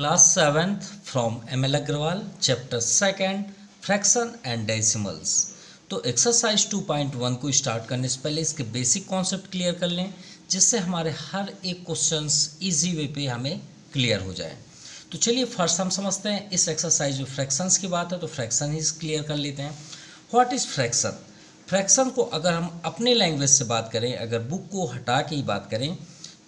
Class 7th from ML Agrawal, Chapter 2nd, Fraction and Decimals। तो exercise 2.1 को start करने से पहले इसके बेसिक कॉन्सेप्ट क्लियर कर लें, जिससे हमारे हर एक क्वेश्चंस इजी वे पे हमें क्लियर हो जाए। तो चलिए फर्स्ट हम समझते हैं इस एक्सरसाइज में फ्रैक्शंस की बात है तो फ्रैक्शन ही क्लियर कर लेते हैं। What is fraction? फ्रैक्शन को अगर हम अपने लैंग्वेज से बात करें, अगर बुक को हटा के ही बात करें,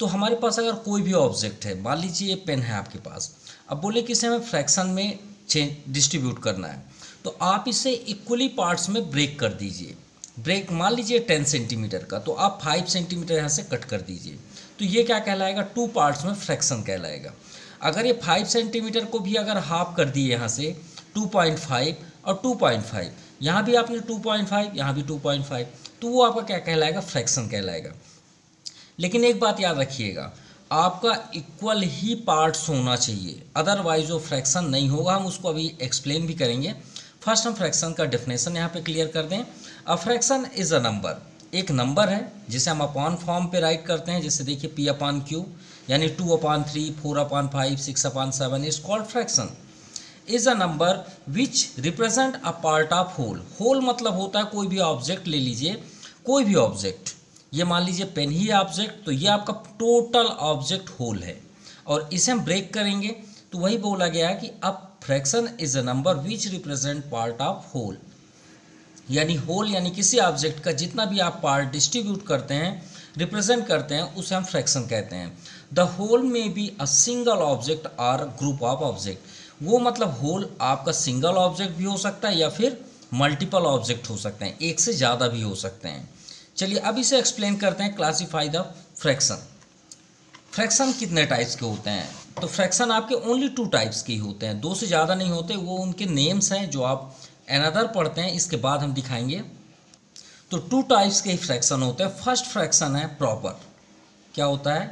तो हमारे पास अगर कोई भी ऑब्जेक्ट है, मान लीजिए ये पेन है आपके पास, अब बोले कि इसे हमें फ्रैक्शन में डिस्ट्रीब्यूट करना है, तो आप इसे इक्वली पार्ट्स में ब्रेक कर दीजिए। ब्रेक मान लीजिए 10 सेंटीमीटर का, तो आप 5 सेंटीमीटर यहाँ से कट कर दीजिए, तो ये क्या कहलाएगा? 2 पार्ट्स में फ्रैक्शन कहलाएगा। अगर ये 5 सेंटीमीटर को भी अगर हाफ कर दिए यहाँ से 2.5 और 2.5, यहाँ भी आपने 2.5, यहाँ भी 2.5, तो वो आपका क्या कहलाएगा? फ्रैक्शन कहलाएगा। लेकिन एक बात याद रखिएगा, आपका इक्वल ही पार्ट्स होना चाहिए, अदरवाइज वो फ्रैक्शन नहीं होगा। हम उसको अभी एक्सप्लेन भी करेंगे। फर्स्ट हम फ्रैक्शन का डेफिनेशन यहाँ पे क्लियर कर दें। A fraction is a number, एक नंबर है जिसे हम अपॉन फॉर्म पे राइट करते हैं। जैसे देखिए P/Q, यानी 2/3, 4/5, 6/7 is called fraction. Is a number which represent a part of whole. Whole मतलब होता है कोई भी ऑब्जेक्ट ले लीजिए, कोई भी ऑब्जेक्ट, ये मान लीजिए पेन ही ऑब्जेक्ट, तो ये आपका टोटल ऑब्जेक्ट होल है, और इसे हम ब्रेक करेंगे तो वही बोला गया है कि अब fraction is a number which represent part of whole, यानी होल यानी किसी ऑब्जेक्ट का जितना भी आप पार्ट डिस्ट्रीब्यूट करते हैं, रिप्रेजेंट करते हैं, उसे हम फ्रैक्शन कहते हैं। द होल में बी अ सिंगल ऑब्जेक्ट और ग्रुप ऑफ ऑब्जेक्ट। वो मतलब होल आपका सिंगल ऑब्जेक्ट भी हो सकता है या फिर मल्टीपल ऑब्जेक्ट हो सकते हैं, एक से ज़्यादा भी हो सकते हैं। चलिए अब इसे एक्सप्लेन करते हैं। Classify the fraction. फ्रैक्शन कितने टाइप्स के होते हैं? तो फ्रैक्शन आपके ओनली 2 टाइप्स के ही होते हैं, 2 से ज़्यादा नहीं होते। वो उनके नेम्स हैं जो आप अनदर पढ़ते हैं, इसके बाद हम दिखाएंगे। तो 2 टाइप्स के ही फ्रैक्शन होते हैं। फर्स्ट फ्रैक्शन है प्रॉपर। क्या होता है?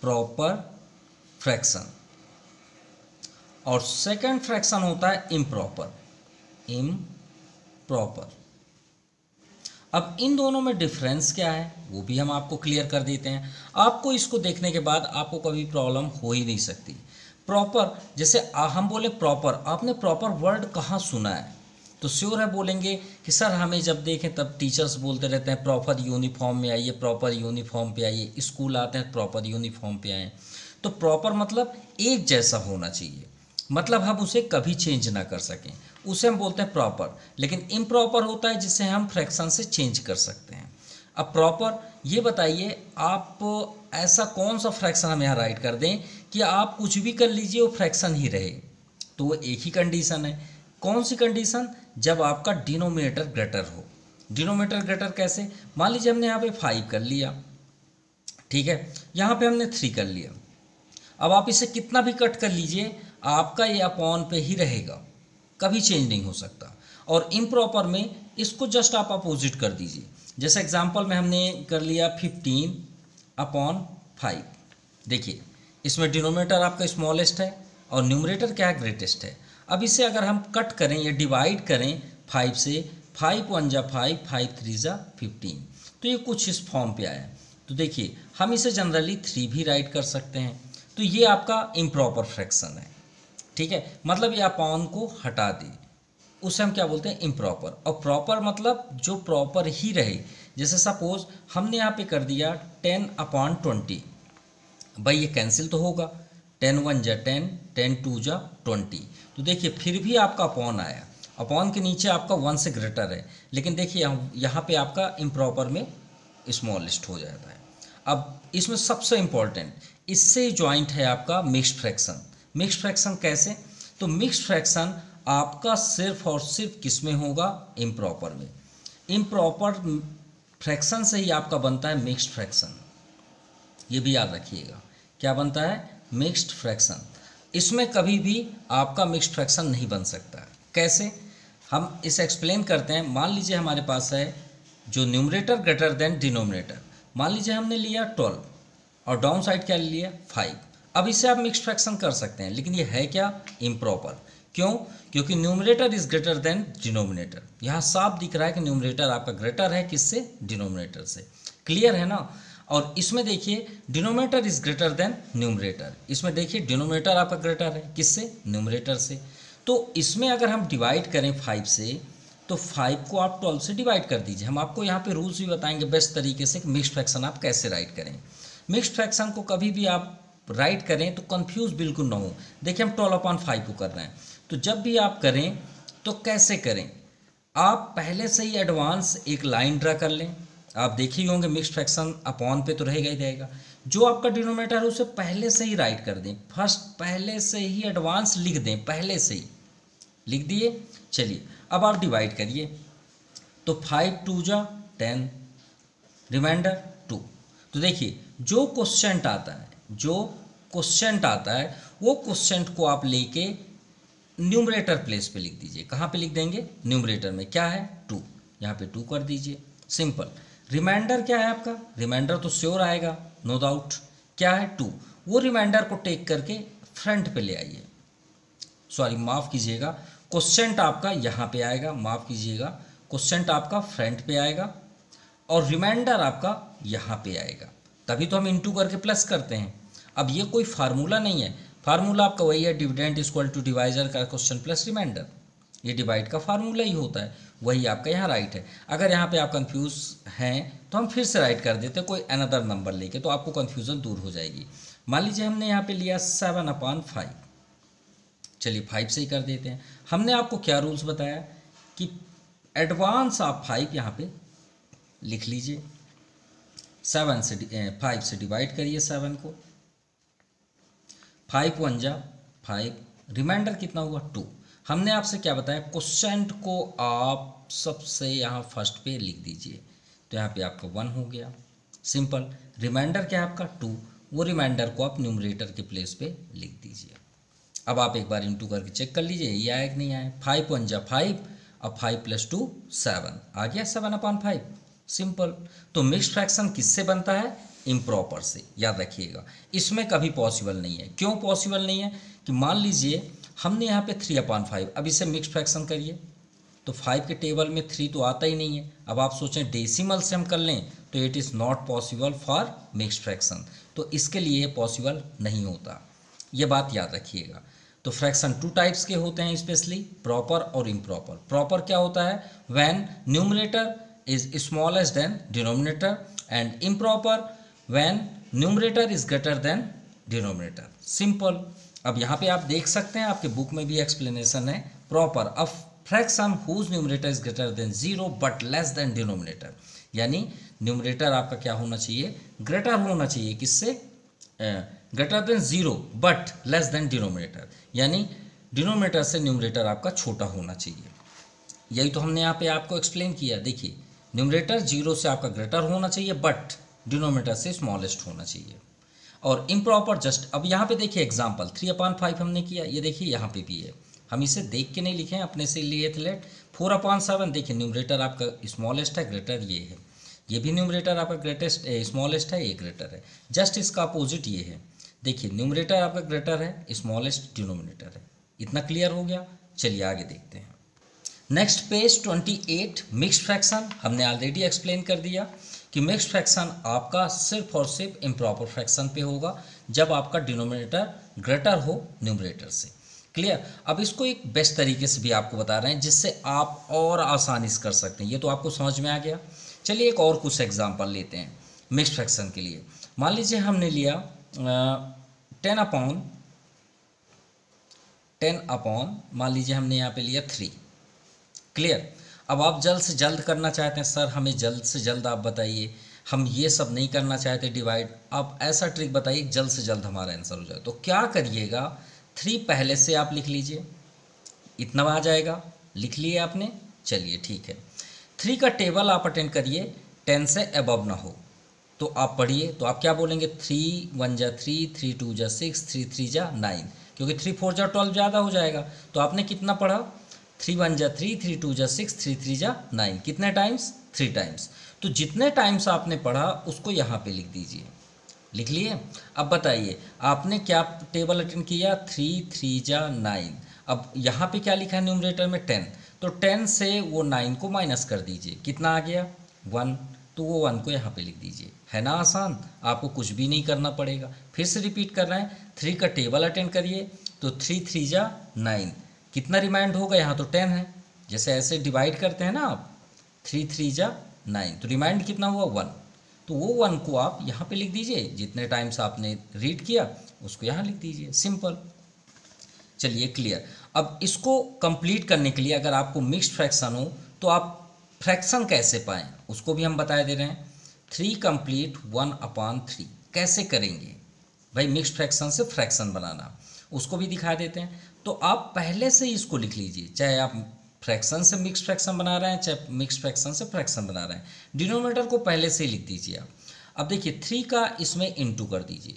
Proper fraction. और सेकेंड फ्रैक्शन होता है इम्प्रॉपर। इम्प्रॉपर। अब इन दोनों में डिफरेंस क्या है वो भी हम आपको क्लियर कर देते हैं। आपको इसको देखने के बाद आपको कभी प्रॉब्लम हो ही नहीं सकती। प्रॉपर, जैसे हम बोले प्रॉपर, आपने प्रॉपर वर्ड कहाँ सुना है? तो श्योर है बोलेंगे कि सर हमें जब देखें तब टीचर्स बोलते रहते हैं प्रॉपर यूनिफॉर्म में आइए, प्रॉपर यूनिफॉर्म पे आइए, स्कूल आते हैं प्रॉपर यूनिफॉर्म पे आए। तो प्रॉपर मतलब एक जैसा होना चाहिए, मतलब हम उसे कभी चेंज ना कर सकें, उसे हम बोलते हैं प्रॉपर। लेकिन इम्प्रॉपर होता है जिसे हम फ्रैक्शन से चेंज कर सकते हैं। अब प्रॉपर, ये बताइए आप ऐसा कौन सा फ्रैक्शन हम यहाँ राइट कर दें कि आप कुछ भी कर लीजिए वो फ्रैक्शन ही रहे? तो वो एक ही कंडीशन है। कौन सी कंडीशन? जब आपका डिनोमिनेटर ग्रेटर हो। डिनोमिनेटर ग्रेटर कैसे? मान लीजिए हमने यहाँ पे 5 कर लिया, ठीक है, यहाँ पे हमने 3 कर लिया। अब आप इसे कितना भी कट कर लीजिए, आपका ये अपॉन पे ही रहेगा, कभी चेंज नहीं हो सकता। और इम्प्रॉपर में इसको जस्ट आप अपोजिट कर दीजिए। जैसे एग्जांपल में हमने कर लिया 15/5। देखिए इसमें डिनोमिनेटर आपका स्मॉलेस्ट है और न्यूमरेटर क्या है? ग्रेटेस्ट है। अब इसे अगर हम कट करें या डिवाइड करें 5 से, 5 1 जा 5, 5 3 जा 15, तो ये कुछ इस फॉर्म पे आया। तो देखिए हम इसे जनरली 3 भी राइट कर सकते हैं। तो ये आपका इम्प्रॉपर फ्रैक्शन है, ठीक है, मतलब ये अपॉन को हटा दे, उसे हम क्या बोलते हैं? इम्प्रॉपर। और प्रॉपर मतलब जो प्रॉपर ही रहे। जैसे सपोज हमने यहाँ पे कर दिया 10/20, भाई ये कैंसिल तो होगा, 10 1 जा 10, 10 2 जा 20, तो देखिए फिर भी आपका अपॉन आया। अपॉन के नीचे आपका 1 से ग्रेटर है, लेकिन देखिए यहाँ पे आपका इम्प्रॉपर में स्मॉलेस्ट हो जाता है। अब इसमें सबसे इम्पॉर्टेंट, इससे ज्वाइंट है आपका मिक्स्ड फ्रैक्शन। मिक्स्ड फ्रैक्शन कैसे? तो मिक्स्ड फ्रैक्शन आपका सिर्फ और सिर्फ किस में होगा? इम्प्रॉपर में। इम्प्रॉपर फ्रैक्शन से ही आपका बनता है मिक्स्ड फ्रैक्शन। ये भी याद रखिएगा, क्या बनता है? Mixed fraction. इसमें कभी भी आपका मिक्स्ड फ्रैक्शन नहीं बन सकता। कैसे? हम इसे एक्सप्लेन करते हैं। मान लीजिए हमारे पास है जो न्यूमरेटर ग्रेटर देन डिनोमिनेटर, मान लीजिए हमने लिया 12 और डाउन साइड क्या लिया? 5। अब इससे आप मिक्स्ड फ्रैक्शन कर सकते हैं, लेकिन ये है क्या? इम्प्रॉपर। क्यों? क्योंकि numerator is greater than denominator. यहाँ साफ दिख रहा है कि न्यूमरेटर आपका ग्रेटर है किससे? डिनोमिनेटर से। क्लियर है ना? और इसमें देखिए denominator is greater then numerator, इसमें देखिए डिनोमिनेटर आपका ग्रेटर है किससे, न्यूमरेटर से। तो इसमें अगर हम डिवाइड करें 5 से तो 5 को आप 12 से डिवाइड कर दीजिए। हम आपको यहाँ पे रूल्स भी बताएंगे बेस्ट तरीके से कि मिक्स्ड फ्रैक्शन आप कैसे राइट करें। मिक्स्ड फ्रैक्शन को कभी भी आप राइट करें तो कंफ्यूज बिल्कुल ना हो। देखिए हम 12/5 को कर रहे हैं, तो जब भी आप करें तो कैसे करें, आप पहले से ही एडवांस एक लाइन ड्रा कर लें। आप देखे ही होंगे मिक्स्ड फ्रैक्शन अपॉन पे तो रहेगा ही रहेगा, जो आपका डिनोमिनेटर है उसे पहले से ही राइट कर दें, फर्स्ट पहले से ही एडवांस लिख दें, पहले से ही लिख दिए। चलिए अब आप डिवाइड करिए, तो 5 2 जा 10, रिमाइंडर 2। तो देखिए जो क्वेश्चन आता है, जो क्वेश्चन आता है वो क्वेश्चन को आप लेके न्यूमरेटर प्लेस पे लिख दीजिए। कहाँ पे लिख देंगे, न्यूमरेटर में। क्या है 2, यहाँ पे 2 कर दीजिए, सिंपल। रिमाइंडर क्या है आपका, रिमाइंडर तो श्योर आएगा नो डाउट, क्या है 2। वो रिमाइंडर को टेक करके फ्रंट पे ले आइए, सॉरी माफ़ कीजिएगा, क्वेश्चन आपका यहाँ पे आएगा, माफ़ कीजिएगा, क्वेश्चन आपका फ्रंट पे आएगा और रिमाइंडर आपका यहाँ पे आएगा, तभी तो हम इनटू करके प्लस करते हैं। अब ये कोई फार्मूला नहीं है, फार्मूला आपका वही है, डिविडेंड इक्वल टू डिवाइजर का क्वेश्चन प्लस रिमाइंडर, ये डिवाइड का फार्मूला ही होता है, वही आपका यहाँ राइट है। अगर यहाँ पे आप कंफ्यूज हैं तो हम फिर से राइट कर देते कोई अनदर नंबर लेके, तो आपको कन्फ्यूज़न दूर हो जाएगी। मान लीजिए हमने यहाँ पे लिया 7/5, चलिए 5 से ही कर देते हैं। हमने आपको क्या रूल्स बताया कि एडवांस आप 5 यहाँ पे लिख लीजिए, 5 से डिवाइड करिए 7 को, 5 1 जा 5, रिमाइंडर कितना हुआ 2। हमने आपसे क्या बताया, क्वेश्चन को आप सबसे यहाँ फर्स्ट पे लिख दीजिए, तो यहाँ पे आपका 1 हो गया, सिंपल। रिमाइंडर क्या है आपका 2, वो रिमाइंडर को आप न्यूमरेटर के प्लेस पे लिख दीजिए। अब आप एक बार इंटू करके चेक कर लीजिए ये आया कि नहीं आया। 5 1 जा 5, अब 5 + 2 7 आ गया 7/5, सिंपल। तो मिक्स्ड फ्रैक्शन किससे बनता है, इम्प्रॉपर से, याद रखिएगा। इसमें कभी पॉसिबल नहीं है। क्यों पॉसिबल नहीं है कि मान लीजिए हमने यहाँ पे 3/5, अब इसे मिक्स्ड फ्रैक्शन करिए तो 5 के टेबल में 3 तो आता ही नहीं है। अब आप सोचें डेसिमल से हम कर लें तो it is not possible for mixed fraction, तो इसके लिए पॉसिबल नहीं होता, ये बात याद रखिएगा। तो फ्रैक्शन 2 टाइप्स के होते हैं स्पेशली, प्रॉपर और इम्प्रॉपर। प्रॉपर क्या होता है, when numerator is smallest than denominator, and improper when numerator is greater than denominator, simple. अब यहाँ पे आप देख सकते हैं, आपके बुक में भी एक्सप्लेनेशन है। Proper a fraction whose numerator is greater than 0 but less than denominator, यानी न्यूमरेटर आपका क्या होना चाहिए, ग्रेटर होना चाहिए किससे, greater than 0 but less than denominator, यानी डिनोमिनेटर से न्यूमरेटर आपका छोटा होना चाहिए। यही तो हमने यहाँ पे आपको एक्सप्लेन किया। देखिए न्यूमरेटर 0 से आपका ग्रेटर होना चाहिए बट डिनोमिनेटर से स्मॉलेस्ट होना चाहिए। और इम्प्रॉपर जस्ट, अब यहाँ पे देखिए एग्जांपल 3/5 हमने किया, ये देखिए यहाँ पे भी है, हम इसे देख के नहीं लिखे हैं, अपने से लिए थे लेट। 4/7 देखिए न्यूमरेटर आपका स्मॉलेस्ट है, ग्रेटर ये है, ये भी न्यूमरेटर आपका ग्रेटेस्ट स्मॉलेस्ट है, ये ग्रेटर है। जस्ट इसका अपोजिट ये है, देखिए न्यूमरेटर आपका ग्रेटर है, स्मॉलेस्ट डिनोमिनेटर है। इतना क्लियर हो गया, चलिए आगे देखते हैं। Next page 28, mixed fraction. हमने ऑलरेडी एक्सप्लेन कर दिया कि मिक्स्ड फ्रैक्शन आपका सिर्फ और सिर्फ इम्प्रॉपर फ्रैक्शन पे होगा जब आपका डिनोमिनेटर ग्रेटर हो न्यूमरेटर से, क्लियर। अब इसको एक बेस्ट तरीके से भी आपको बता रहे हैं जिससे आप और आसानी से कर सकते हैं। ये तो आपको समझ में आ गया। चलिए एक और कुछ एग्जांपल लेते हैं मिक्स्ड फ्रैक्शन के लिए। मान लीजिए हमने लिया 10/, मान लीजिए हमने यहाँ पे लिया 3, क्लियर। अब आप जल्द से जल्द करना चाहते हैं, सर हमें जल्द से जल्द आप बताइए, हम ये सब नहीं करना चाहते डिवाइड, आप ऐसा ट्रिक बताइए जल्द से जल्द हमारा आंसर हो जाए। तो क्या करिएगा, 3 पहले से आप लिख लीजिए, इतना आ जाएगा, लिख लिए आपने, चलिए ठीक है। 3 का टेबल आप अटेंड करिए, 10 से अबव ना हो, तो आप पढ़िए। तो आप क्या बोलेंगे, 3 1 जा 3, 3 2 जा 6, 3 3 जा 9, क्योंकि 3 4 जा 12 ज़्यादा हो जाएगा। तो आपने कितना पढ़ा, 3 1 जा 3, 3 2 जा 6, 3 3 जा 9, कितने टाइम्स, 3 टाइम्स। तो जितने टाइम्स आपने पढ़ा उसको यहाँ पे लिख दीजिए, लिख लिए। अब बताइए आपने क्या टेबल अटेंड किया, 3 3 जा 9। अब यहाँ पे क्या लिखा है न्यूमरेटर में 10, तो 10 से वो 9 को माइनस कर दीजिए, कितना आ गया 1। तो वो 1 को यहाँ पे लिख दीजिए। है ना आसान, आपको कुछ भी नहीं करना पड़ेगा। फिर से रिपीट कर रहे हैं, 3 का टेबल अटेंड करिए तो 3 3 जा 9, कितना रिमाइंड होगा, यहाँ तो 10 है। जैसे ऐसे डिवाइड करते हैं ना आप, 3 3 जा 9, तो रिमाइंड कितना हुआ 1, तो वो 1 को आप यहाँ पे लिख दीजिए, जितने टाइम्स आपने रीड किया उसको यहाँ लिख दीजिए, सिंपल। चलिए क्लियर। अब इसको कंप्लीट करने के लिए अगर आपको मिक्स्ड फ्रैक्शन हो तो आप फ्रैक्शन कैसे पाएँ उसको भी हम बता दे रहे हैं। 3 कंप्लीट 1/3 कैसे करेंगे भाई, मिक्स्ड फ्रैक्शन से फ्रैक्शन बनाना, उसको भी दिखा देते हैं। तो आप पहले से ही इसको लिख लीजिए, चाहे आप फ्रैक्शन से मिक्स्ड फ्रैक्शन बना रहे हैं चाहे मिक्स्ड फ्रैक्शन से फ्रैक्शन बना रहे हैं, डिनोमिनेटर को पहले से ही लिख दीजिए आप। अब देखिए 3 का इसमें इंटू कर दीजिए,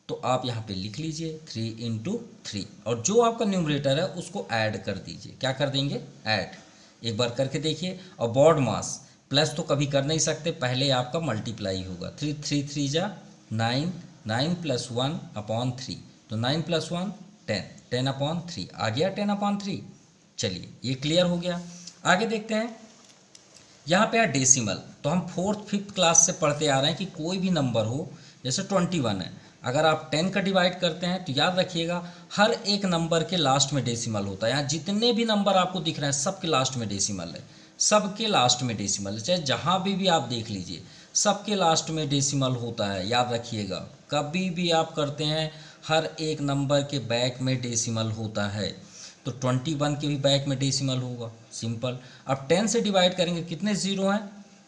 तो आप यहाँ पे लिख लीजिए 3 × 3, और जो आपका न्यूमरेटर है उसको ऐड कर दीजिए। क्या कर देंगे, ऐड। एक बार करके देखिए। और बॉड मास प्लस तो कभी कर नहीं सकते, पहले आपका मल्टीप्लाई होगा। 3 3 3 जा 9, 9 + 1/3, तो 9 + 1 10, 10/3 आ गया 10/3। चलिए ये क्लियर हो गया। आगे देखते हैं, यहाँ पे है डेसिमल। तो हम 4th 5th क्लास से पढ़ते आ रहे हैं कि कोई भी नंबर हो, जैसे 21 है, अगर आप 10 का डिवाइड करते हैं तो याद रखिएगा हर एक नंबर के लास्ट में डेसिमल होता है। यहाँ जितने भी नंबर आपको दिख रहे हैं सबके लास्ट में डेसिमल है, सबके लास्ट में डेसिमल है, चाहे जहाँ भी आप देख लीजिए सबके लास्ट में डेसिमल होता है। याद रखिएगा कभी भी आप करते हैं हर एक नंबर के बैक में डेसिमल होता है, तो 21 के भी बैक में डेसिमल होगा, सिंपल। अब 10 से डिवाइड करेंगे, कितने ज़ीरो हैं,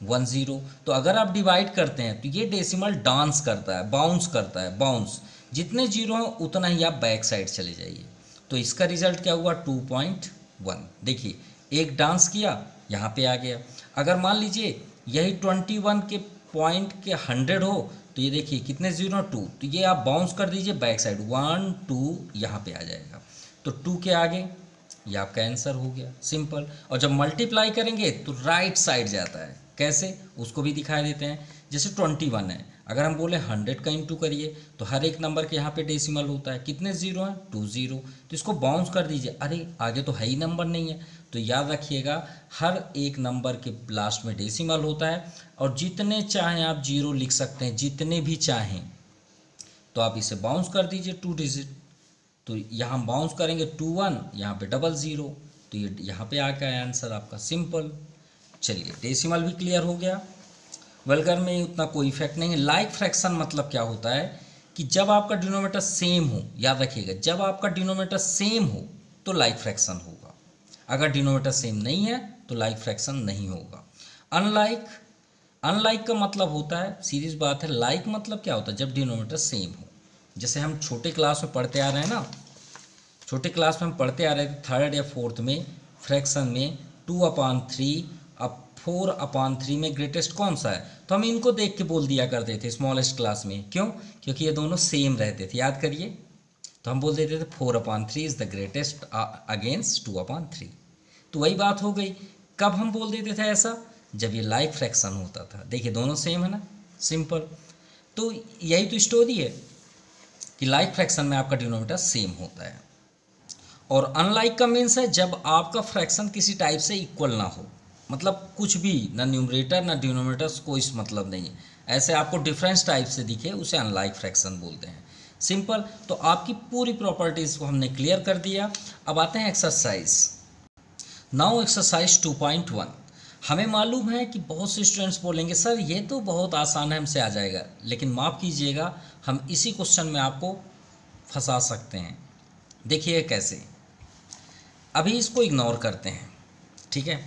1 0। तो अगर आप डिवाइड करते हैं तो ये डेसिमल डांस करता है, बाउंस करता है, बाउंस, जितने जीरो हैं उतना ही आप बैक साइड चले जाइए। तो इसका रिजल्ट क्या हुआ, 2.1। देखिए एक डांस किया, यहाँ पे आ गया। अगर मान लीजिए यही 21 के पॉइंट के 100 हो, तो ये देखिए कितने जीरो, 2, तो ये आप बाउंस कर दीजिए बैक साइड, 1 2 यहाँ पे आ जाएगा। तो 2 के आगे ये आपका आंसर हो गया, सिंपल। और जब मल्टीप्लाई करेंगे तो राइट साइड जाता है, कैसे उसको भी दिखा देते हैं। जैसे 21 है, अगर हम बोले 100 का इंटू करिए तो हर एक नंबर के यहाँ पे डेसिमल होता है, कितने जीरो हैं, 2 0, तो इसको बाउंस कर दीजिए। अरे आगे तो है ही नंबर नहीं है, तो याद रखिएगा हर एक नंबर के लास्ट में डेसिमल होता है, और जितने चाहें आप जीरो लिख सकते हैं, जितने भी चाहें। तो आप इसे बाउंस कर दीजिए 2 डिजिट, तो यहाँ बाउंस करेंगे 2 1, यहाँ पे 00, तो ये यहाँ पे आ गया आंसर आपका, सिंपल। चलिए डेसिमल भी क्लियर हो गया। वल्गर में उतना कोई इफेक्ट नहीं है। लाइक फ्रैक्शन मतलब क्या होता है कि जब आपका डिनोमिनेटर सेम हो, याद रखिएगा जब आपका डिनोमिनेटर सेम हो तो लाइक फ्रैक्शन होगा, अगर डिनोमिनेटर सेम नहीं है तो लाइक फ्रैक्शन नहीं होगा। अनलाइक का मतलब होता है, सीरीज बात है, लाइक मतलब क्या होता है, जब डिनोमिनेटर सेम हो। जैसे हम छोटे क्लास में पढ़ते आ रहे हैं ना, छोटे क्लास में हम पढ़ते आ रहे थे 3rd या 4th में फ्रैक्शन में 2/3, अब 4/3 में ग्रेटेस्ट कौन सा है, तो हम इनको देख के बोल दिया करते थे स्मॉलेस्ट क्लास में। क्यों, क्योंकि ये दोनों सेम रहते थे, याद करिए। तो हम बोल देते थे 4/3 इज़ द ग्रेटेस्ट अगेंस्ट 2/3। तो वही बात हो गई। कब हम बोल देते थे ऐसा, जब ये लाइक फ्रैक्शन होता था। देखिए दोनों सेम है ना, सिंपल। तो यही तो स्टोरी है कि लाइक फ्रैक्शन में आपका डिनोमिनेटर सेम होता है। और अनलाइक का मीन्स है जब आपका फ्रैक्शन किसी टाइप से इक्वल ना हो, मतलब कुछ भी ना न्यूमरेटर ना डिनोमिनेटर, कोई मतलब नहीं है, ऐसे आपको डिफरेंस टाइप से दिखे उसे अनलाइक फ्रैक्शन बोलते हैं, सिंपल। तो आपकी पूरी प्रॉपर्टीज़ को हमने क्लियर कर दिया। अब आते हैं एक्सरसाइज। Now exercise 2.1। हमें मालूम है कि बहुत से स्टूडेंट्स बोलेंगे सर ये तो बहुत आसान है, हमसे आ जाएगा, लेकिन माफ़ कीजिएगा हम इसी क्वेश्चन में आपको फंसा सकते हैं। देखिए कैसे, अभी इसको इग्नोर करते हैं, ठीक है।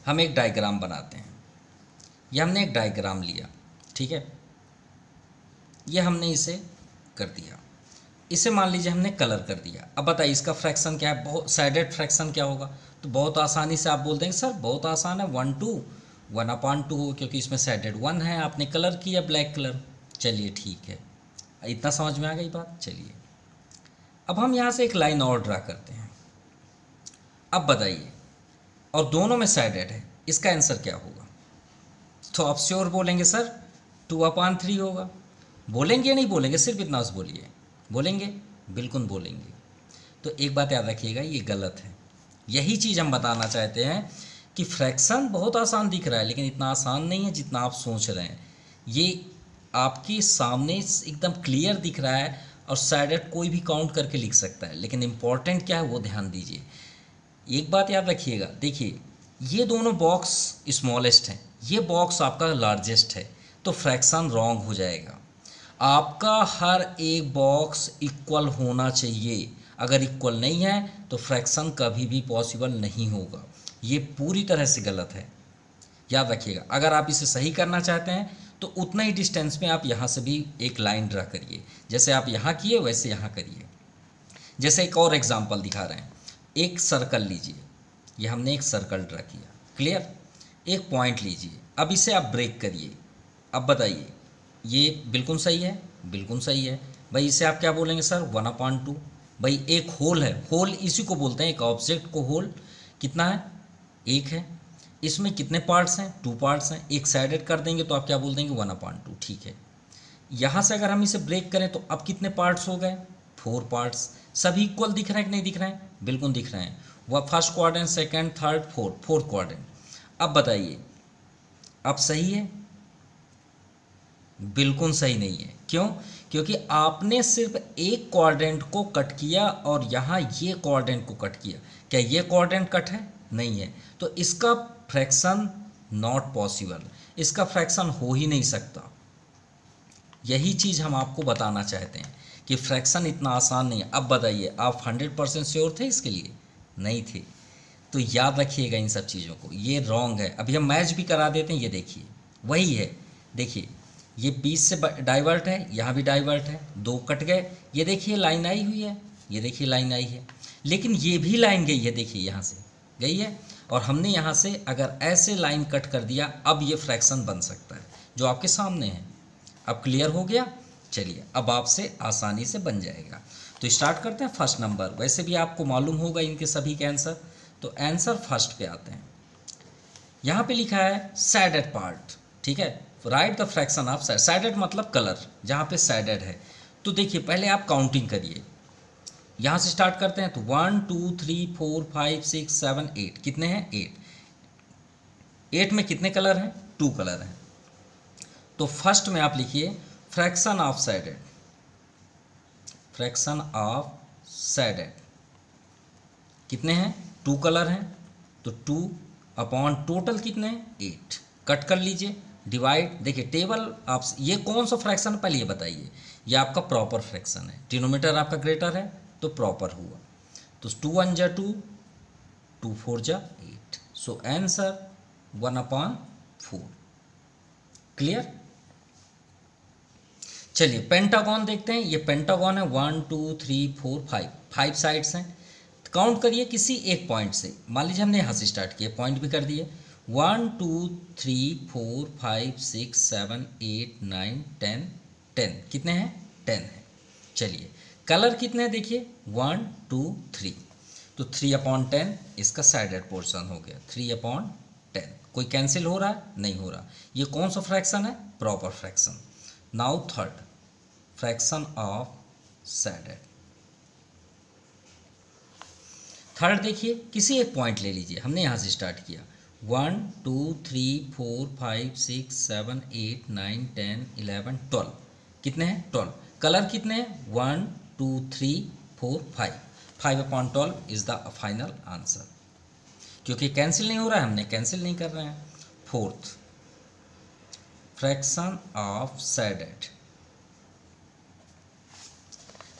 हम एक डायग्राम बनाते हैं। ये हमने एक डायग्राम लिया, ठीक है, ये हमने इसे कर दिया, इसे मान लीजिए हमने कलर कर दिया। अब बताइए इसका फ्रैक्शन क्या है, बहुत साइडेड फ्रैक्शन क्या होगा। तो बहुत आसानी से आप बोल देंगे सर बहुत आसान है, 1 2 1/2 हो, क्योंकि इसमें साइडेड 1 है, आपने कलर किया ब्लैक कलर। चलिए ठीक है, इतना समझ में आ गई बात। चलिए अब हम यहाँ से एक लाइन और ड्रा करते हैं। अब बताइए, और दोनों में साइडेड है, इसका आंसर क्या होगा। तो आप श्योर बोलेंगे सर 2/3 होगा। बोलेंगे या नहीं बोलेंगे, सिर्फ इतना बस बोलिए, बोलेंगे, बिल्कुल बोलेंगे। तो एक बात याद रखिएगा, ये गलत है। यही चीज़ हम बताना चाहते हैं कि फ्रैक्शन बहुत आसान दिख रहा है लेकिन इतना आसान नहीं है जितना आप सोच रहे हैं। ये आपके सामने एकदम क्लियर दिख रहा है और साइडेड कोई भी काउंट करके लिख सकता है, लेकिन इम्पॉर्टेंट क्या है वो ध्यान दीजिए। एक बात याद रखिएगा, देखिए ये दोनों बॉक्स स्मॉलेस्ट हैं, ये बॉक्स आपका लार्जेस्ट है, तो फ्रैक्शन रॉन्ग हो जाएगा। आपका हर एक बॉक्स इक्वल होना चाहिए, अगर इक्वल नहीं है तो फ्रैक्शन कभी भी पॉसिबल नहीं होगा। ये पूरी तरह से गलत है, याद रखिएगा। अगर आप इसे सही करना चाहते हैं तो उतना ही डिस्टेंस में आप यहाँ से भी एक लाइन ड्रा करिए, जैसे आप यहाँ किए वैसे यहाँ करिए। जैसे एक और एग्जांपल दिखा रहे हैं, एक सर्कल लीजिए, ये हमने एक सर्कल ड्रा किया, क्लियर। एक पॉइंट लीजिए, अब इसे आप ब्रेक करिए। अब बताइए ये बिल्कुल सही है, बिल्कुल सही है भाई। इसे आप क्या बोलेंगे सर? 1/2। भाई एक होल है, होल इसी को बोलते हैं, एक ऑब्जेक्ट को होल कितना है? एक है। इसमें कितने पार्ट्स हैं? 2 पार्ट्स हैं। एक साइडेड कर देंगे तो आप क्या बोल देंगे? 1/2, ठीक है। यहाँ से अगर हम इसे ब्रेक करें तो अब कितने पार्ट्स हो गए? 4 पार्ट्स। सभी इक्वल दिख रहे हैं कि नहीं दिख रहे हैं? बिल्कुल दिख रहे हैं। वह first quadrant, second, third, fourth quadrant. अब बताइए अब सही है? बिल्कुल सही नहीं है। क्यों? क्योंकि आपने सिर्फ एक क्वाड्रेंट को कट किया और यहाँ ये क्वाड्रेंट को कट किया। क्या ये क्वाड्रेंट कट है? नहीं है। तो इसका फ्रैक्शन नॉट पॉसिबल, इसका फ्रैक्शन हो ही नहीं सकता। यही चीज़ हम आपको बताना चाहते हैं कि फ्रैक्शन इतना आसान नहीं है। अब बताइए आप 100% श्योर थे इसके लिए? नहीं थे। तो याद रखिएगा इन सब चीज़ों को, ये रॉन्ग है। अभी हम मैच भी करा देते हैं, ये देखिए वही है। देखिए ये 20 से डाइवर्ट है, यहाँ भी डाइवर्ट है, 2 कट गए। ये देखिए लाइन आई हुई है, ये देखिए लाइन आई है, लेकिन ये भी लाइन गई है, देखिए यहाँ से गई है। और हमने यहाँ से अगर ऐसे लाइन कट कर दिया, अब ये फ्रैक्शन बन सकता है जो आपके सामने है। अब क्लियर हो गया? चलिए अब आपसे आसानी से बन जाएगा। तो स्टार्ट करते हैं फर्स्ट नंबर। वैसे भी आपको मालूम होगा इनके सभी के आंसर, तो आंसर फर्स्ट पे आते हैं। यहाँ पे लिखा है सैडेड पार्ट, ठीक है। Right the fraction of shaded मतलब कलर, जहाँ पे सैडेड है। तो देखिए पहले आप काउंटिंग करिए, यहाँ से स्टार्ट करते हैं। तो 1 2 3 4 5 6 7 8 कितने हैं? 8 में कितने कलर हैं? 2 कलर हैं। तो फर्स्ट में आप लिखिए fraction of shaded, fraction of shaded कितने हैं? 2 कलर हैं। तो 2 अपॉन टोटल कितने हैं? 8। कट कर लीजिए, डिवाइड। देखिए टेबल आप, ये कौन सा फ्रैक्शन पहले ये बताइए। ये आपका प्रॉपर फ्रैक्शन है, डिनोमिनेटर आपका ग्रेटर है तो प्रॉपर हुआ। तो 2 1 जा 2, 2 4 जा 8। So answer 1/4। क्लियर? चलिए पेंटागन देखते हैं। ये पेंटागन है, 1 2 3 4 5 साइड्स हैं। काउंट करिए किसी एक पॉइंट से। मान लीजिए हमने यहाँ से स्टार्ट किया, पॉइंट भी कर दिए। 1 2 3 4 5 6 7 8 9 10 10 कितने हैं? 10 हैं। चलिए कलर कितने हैं? देखिए 1 2 3। तो 3/10 इसका साइडेड पोर्शन हो गया, 3/10। कोई कैंसिल हो रहा है? नहीं हो रहा। ये कौन सा फ्रैक्शन है? Proper fraction. Now third, fraction of shaded. Third देखिए किसी एक पॉइंट ले लीजिए, हमने यहाँ से स्टार्ट किया। 1 2 3 4 5 6 7 8 9 10 11 12 कितने हैं? 12। कलर कितने हैं? 1 2 3 4 5। 5/12 इज द फाइनल आंसर। क्योंकि कैंसिल नहीं हो रहा है, हमने कैंसिल नहीं कर रहे हैं। Fourth, fraction of shaded.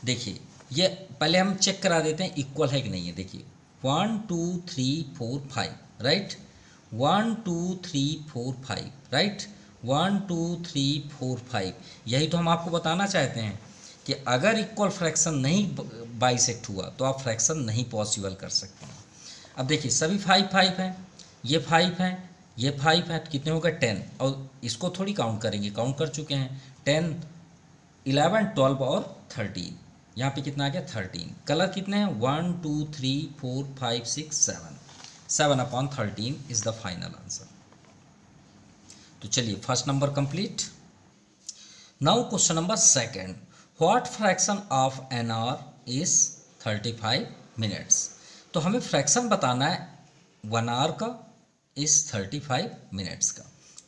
देखिए ये पहले हम चेक करा देते हैं इक्वल है कि नहीं है। देखिए 1 2 3 4 5 राइट, 1 2 3 4 5 राइट, 1 2 3 4 5। यही तो हम आपको बताना चाहते हैं कि अगर इक्वल फ्रैक्शन नहीं बाइसेक्ट हुआ तो आप फ्रैक्शन नहीं पॉसिबल कर सकते हैं। अब देखिए सभी 5 5 हैं, ये 5 हैं, ये 5 है, तो कितने हो गए? 10। और इसको थोड़ी काउंट करेंगे, काउंट कर चुके हैं। 10 11 12 और 13, यहाँ पे कितना आ गया? 13। कलर कितने हैं? 1 2 3 4 5 6 7। 7/13 इज द फाइनल आंसर। तो चलिए first number complete. Now question number second, what fraction of an hour is 35 minutes. तो हमें फ्रैक्शन बताना है 1 आवर का इस 35 मिनट्स का।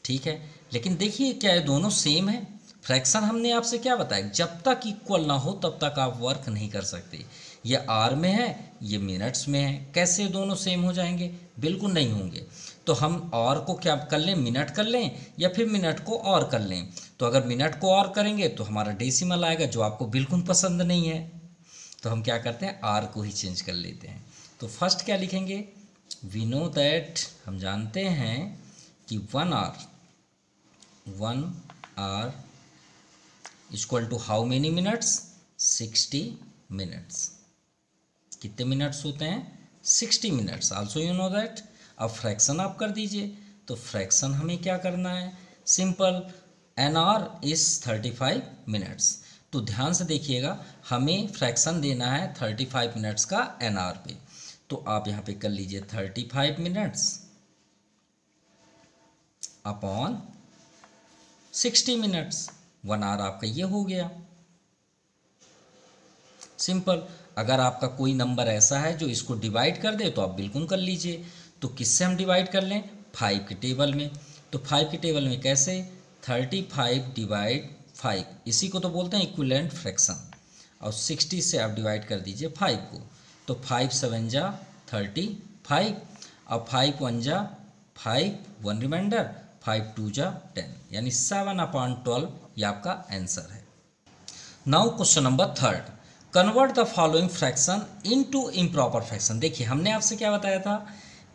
ठीक है, लेकिन देखिए क्या है, दोनों सेम है। फ्रैक्शन हमने आपसे क्या बताया, जब तक इक्वल ना हो तब तक आप वर्क नहीं कर सकते। ये आर में है, ये मिनट्स में है, कैसे दोनों सेम हो जाएंगे? बिल्कुल नहीं होंगे। तो हम और को क्या कर लें, मिनट कर लें, या फिर मिनट को और कर लें। तो अगर मिनट को और करेंगे तो हमारा डेसिमल आएगा, जो आपको बिल्कुल पसंद नहीं है। तो हम क्या करते हैं, आर को ही चेंज कर लेते हैं। तो फर्स्ट क्या लिखेंगे, वी नो दैट, हम जानते हैं कि 1 hour equal to how many minutes, 60 minutes. कितने मिनट्स होते हैं, 60 minutes. Also you know that. अब फ्रैक्शन आप कर दीजिए। तो फ्रैक्शन हमें क्या करना है, simple, an hour is 35 minutes. तो ध्यान से देखिएगा, हमें फ्रैक्शन देना है 35 मिनट्स का एन आर पे। तो आप यहाँ पे कर लीजिए 35 मिनट्स अपॉन 60 मिनट्स, 1 आवर आपका ये हो गया। सिंपल। अगर आपका कोई नंबर ऐसा है जो इसको डिवाइड कर दे तो आप बिल्कुल कर लीजिए। तो किससे हम डिवाइड कर लें, 5 के टेबल में। तो 5 के टेबल में कैसे, 35 डिवाइड 5, इसी को तो बोलते हैं इक्विवेलेंट फ्रैक्शन। और 60 से आप डिवाइड कर दीजिए 5 को। तो 5 7 जा 35, अब 5 1 जा 5, 1 रिमाइंडर, 5 2 जा 10, यानी 7/12 ये आपका आंसर है। Now question number 3, convert the following fraction into improper fraction. देखिए हमने आपसे क्या बताया था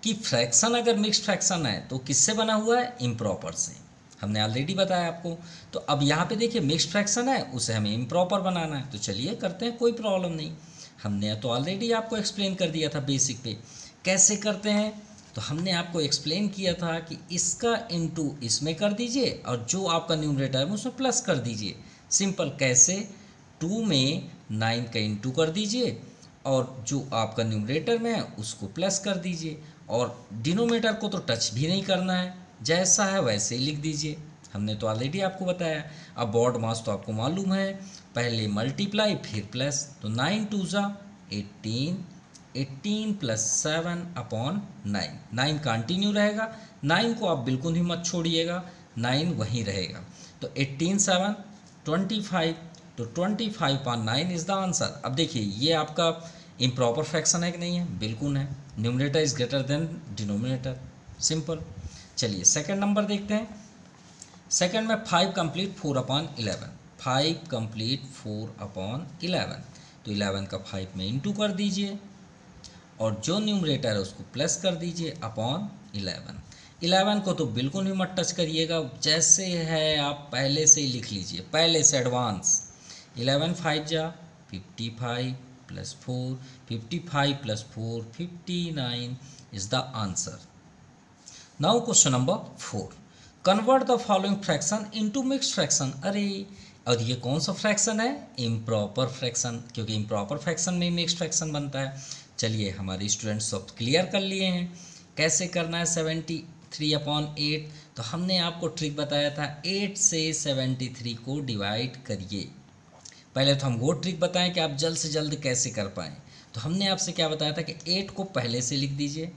कि फ्रैक्शन अगर मिक्स्ड फ्रैक्शन है तो किससे बना हुआ है, इम्प्रॉपर से। हमने ऑलरेडी बताया आपको। तो अब यहाँ पे देखिए मिक्स्ड फ्रैक्शन है, उसे हमें इम्प्रॉपर बनाना है। तो चलिए करते हैं, कोई प्रॉब्लम नहीं। हमने तो ऑलरेडी आपको एक्सप्लेन कर दिया था बेसिक पे कैसे करते हैं। तो हमने आपको एक्सप्लेन किया था कि इसका इनटू इसमें कर दीजिए और जो आपका न्यूमरेटर है उसमें प्लस कर दीजिए। सिंपल। कैसे, 2 में 9 का इंटू कर दीजिए और जो आपका न्यूमरेटर में है उसको प्लस कर दीजिए, और डिनोमिनेटर को तो टच भी नहीं करना है, जैसा है वैसे ही लिख दीजिए। हमने तो ऑलरेडी आपको बताया। अब बॉड मास तो आपको मालूम है, पहले मल्टीप्लाई फिर प्लस। तो 9 2 जा 18, 18 प्लस 7 अपॉन 9, 9 कंटिन्यू रहेगा, 9 को आप बिल्कुल ही मत छोड़िएगा, 9 वहीं रहेगा। तो 18 7 25, तो 25/9 इज द आंसर। अब देखिए ये आपका इम्प्रॉपर फ्रैक्शन है कि नहीं है, बिल्कुल है। Numerator is greater than denominator, simple. चलिए सेकंड नंबर देखते हैं। सेकंड में 5 कंप्लीट 4/11, 5 कंप्लीट 4/11। तो 11 का 5 में इंटू कर दीजिए और जो न्यूमरेटर है उसको प्लस कर दीजिए अपॉन 11। 11 को तो बिल्कुल भी मत टच करिएगा, जैसे है आप पहले से ही लिख लीजिए, पहले से एडवांस। 11 5 जा 55 plus 4, 55 plus 4 59 is the answer. Now question number 4, convert the following fraction into mixed fraction. अरे और ये कौन सा फ्रैक्शन है, इम्प्रॉपर फ्रैक्शन, क्योंकि इम्प्रॉपर फ्रैक्शन में मिक्स्ड फ्रैक्शन बनता है। चलिए हमारे स्टूडेंट्स सब क्लियर कर लिए हैं कैसे करना है। 73/8, तो हमने आपको ट्रिक बताया था, 8 से 73 को डिवाइड करिए। पहले तो हम वो ट्रिक बताएं कि आप जल्द से जल्द कैसे कर पाएँ। तो हमने आपसे क्या बताया था कि 8 को पहले से लिख दीजिए,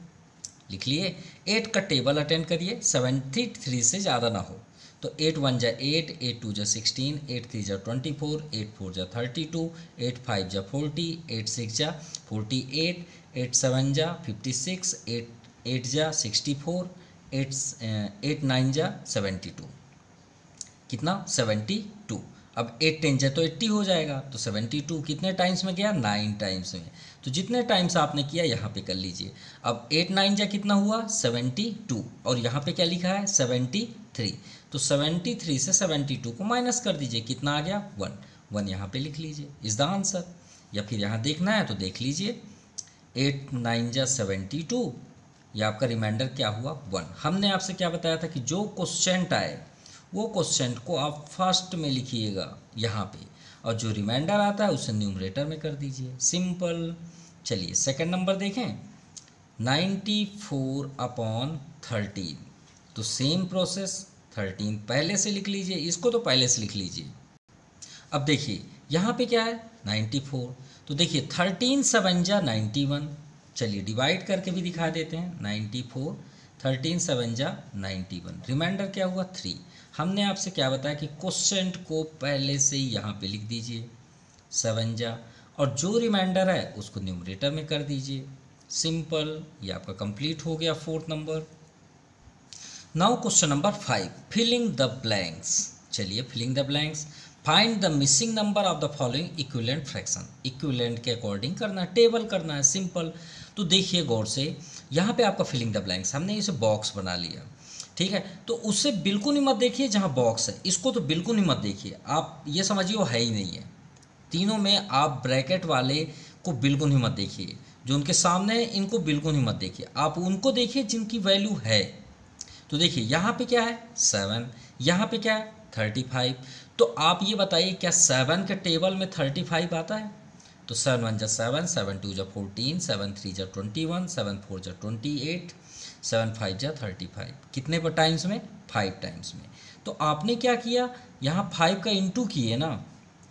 लिख लिए। 8 का टेबल अटेंड करिए, 73 से ज़्यादा ना हो। तो 8 1 जा 8, 8 2 जा 16, 8 3 जा 24, 8 4 जा 32, 8 5 जा 40, 8 6 जा 48, 8 7 जा 56, 8 जा 64, 8 9 जा 72। कितना, 72। अब 8 10 जा तो 80 हो जाएगा। तो 72 कितने टाइम्स में गया, 9 टाइम्स में। तो जितने टाइम्स आपने किया यहाँ पे कर लीजिए। अब 8 9 जा कितना हुआ, 72, और यहाँ पे क्या लिखा है, 73। तो 73 से 72 को माइनस कर दीजिए, कितना आ गया, 1। 1 यहाँ पे लिख लीजिए, इज द आंसर। या फिर यहाँ देखना है तो देख लीजिए, 8 9 जा 72, या आपका रिमाइंडर क्या हुआ, 1। हमने आपसे क्या बताया था कि जो क्वेश्चन आए वो क्वेश्चन को आप फर्स्ट में लिखिएगा यहाँ पे, और जो रिमाइंडर आता है उसे न्यूमरेटर में कर दीजिए, सिंपल। चलिए सेकंड नंबर देखें, 94/13। तो सेम प्रोसेस, 13 पहले से लिख लीजिए, इसको तो पहले से लिख लीजिए। अब देखिए यहाँ पे क्या है, 94। तो देखिए 13 7 जा 91। चलिए डिवाइड करके भी दिखा देते हैं, 94 13 7 जा 91, रिमाइंडर क्या हुआ 3। हमने आपसे क्या बताया कि क्वोशेंट को पहले से ही यहाँ पे लिख दीजिए 7 जा, और जो रिमाइंडर है उसको न्यूमरेटर में कर दीजिए। सिंपल, ये आपका कंप्लीट हो गया fourth number. Now question number 5, filling the blanks. चलिए filling the blanks, find the missing number of the following equivalent fraction. Equivalent के अकॉर्डिंग करना है, टेबल करना है, सिंपल। तो देखिए गौर से, यहाँ पे आपका फिलिंग द ब्लैंक्स, हमने इसे बॉक्स बना लिया, ठीक है। तो उससे बिल्कुल ही मत देखिए जहाँ बॉक्स है, इसको तो बिल्कुल ही मत देखिए, आप ये समझिए वो है ही नहीं है। तीनों में आप ब्रैकेट वाले को बिल्कुल ही मत देखिए, जो उनके सामने है इनको बिल्कुल ही मत देखिए, आप उनको देखिए जिनकी वैल्यू है। तो देखिए यहाँ पे क्या है 7, यहाँ पे क्या है 35। तो आप ये बताइए क्या 7 के टेबल में 35 आता है? तो 7 1 जा 7, 7 2 जा 14, 7 3 जा 21, 7 4 जा 28, 7 5 जा 35। कितने पर टाइम्स में? 5 टाइम्स में। तो आपने क्या किया, यहाँ 5 का इंटू किए ना,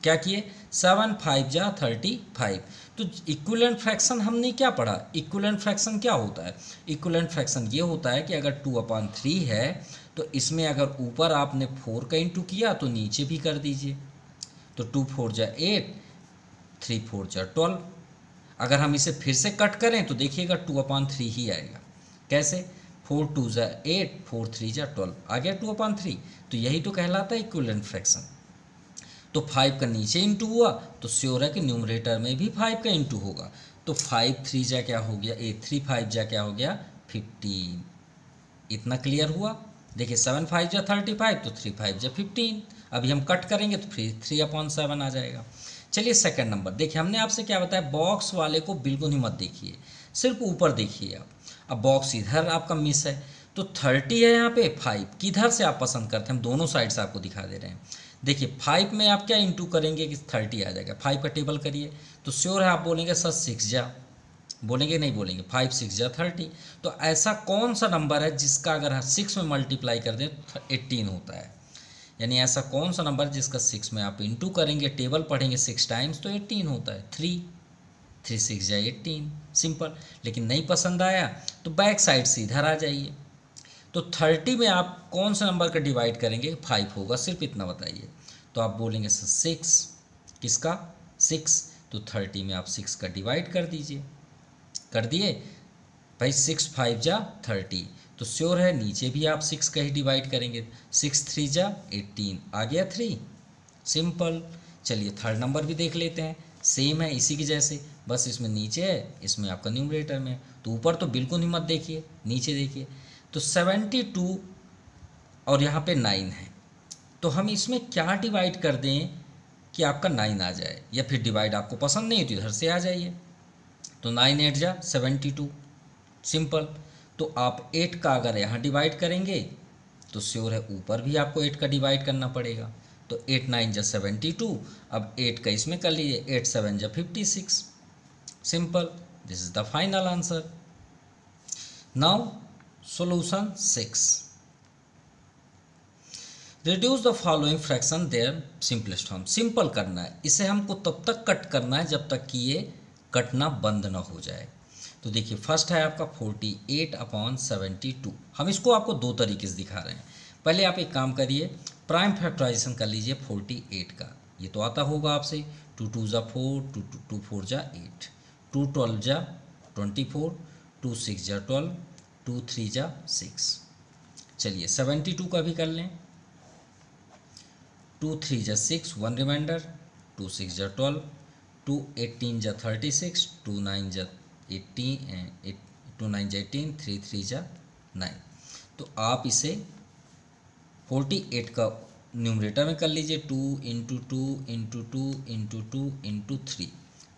क्या किए 7 5 जा 35। तो इक्विवेलेंट फ्रैक्शन हमने क्या पढ़ा, इक्विवेलेंट फ्रैक्शन क्या होता है? इक्विवेलेंट फ्रैक्शन ये होता है कि अगर 2/3 है तो इसमें अगर ऊपर आपने 4 का इंटू किया तो नीचे भी कर दीजिए। तो 2 4 जा 8, 3 4 जा 12। अगर हम इसे फिर से कट करें तो देखिएगा 2/3 ही आएगा। कैसे? 4 2 जा 8, 4 3 जा 12, आ गया 2/3। तो यही तो कहलाता है इक्विवेलेंट फ्रैक्शन। तो 5 का नीचे इंटू हुआ तो श्योर है कि न्यूमरेटर में भी 5 का इंटू होगा। तो 5 3 जा क्या हो गया, 3 5 जा क्या हो गया 15। इतना क्लियर हुआ? देखिए 7 5 जा 35, तो 3 5 जा 15। अभी हम कट करेंगे तो फिर 3/7 आ जाएगा। चलिए सेकंड नंबर, देखिए हमने आपसे क्या बताया, बॉक्स वाले को बिल्कुल ही मत देखिए, सिर्फ ऊपर देखिए आप। अब बॉक्स इधर आपका मिस है, तो 30 है यहाँ पे, 5 किधर से आप पसंद करते हैं, हम दोनों साइड से आपको दिखा दे रहे हैं। देखिए 5 में आप क्या इंटू करेंगे कि 30 आ जाएगा, 5 का टेबल करिए तो श्योर है आप बोलेंगे सर 6 जा, बोलेंगे नहीं बोलेंगे, 5 6 जा 30। तो ऐसा कौन सा नंबर है जिसका अगर 6 में मल्टीप्लाई कर दें तो 18 होता है? यानी ऐसा कौन सा नंबर जिसका 6 में आप इंटू करेंगे, टेबल पढ़ेंगे 6 टाइम्स तो 18 होता है? 3 6 जा 18, सिंपल। लेकिन नहीं पसंद आया तो बैक साइड से इधर आ जाइए। तो 30 में आप कौन सा नंबर का डिवाइड करेंगे? 5 होगा, सिर्फ इतना बताइए। तो आप बोलेंगे सर 6, किसका 6? तो 30 में आप 6 का डिवाइड कर दीजिए। कर दिए भाई, 6 5 जा 30, तो श्योर है नीचे भी आप 6 का ही डिवाइड करेंगे। 6 3 जा 18, आ गया 3, सिंपल। चलिए थर्ड नंबर भी देख लेते हैं, सेम है इसी की जैसे, बस इसमें नीचे है, इसमें आपका न्यूमरेटर में। तो ऊपर तो बिल्कुल ही मत देखिए, नीचे देखिए। तो 72 और यहाँ पे 9 है, तो हम इसमें क्या डिवाइड कर दें कि आपका 9 आ जाए, या फिर डिवाइड आपको पसंद नहीं है तो इधर से आ जाइए। तो 9 8 जा 72, सिंपल। तो आप 8 का अगर यहाँ डिवाइड करेंगे तो श्योर है ऊपर भी आपको 8 का डिवाइड करना पड़ेगा। तो 8 9 जा 72, अब 8 का इसमें कर लीजिए, 8 7 जा 56, simple. This is the final answer. Now solution 6, reduce the following fraction their simplest form. Simple करना है इसे, हमको तब तक कट करना है जब तक कि ये कटना बंद ना हो जाए। तो देखिए फर्स्ट है आपका 48/72। हम इसको आपको दो तरीके से दिखा रहे हैं। पहले आप एक काम करिए, प्राइम फैक्टराइजेशन कर लीजिए 48 का, ये तो आता होगा आपसे। 2 2 जा 4, 2 2 4 जा 8, 2 12 जा 24, 2 6 जा 12, 2 3 जा 6। चलिए 72 का भी कर लें। 2 3 जा 6, 1 रिमाइंडर, 2 6 जा 12, 2 18 जा 36, 2 9 जा 18, 2 9 जा 18, 3 3 जा 9। तो आप इसे 48 का न्यूमरेटर में कर लीजिए, 2 इंटू 2 इंटू 2 इंटू 2 इंटू 3,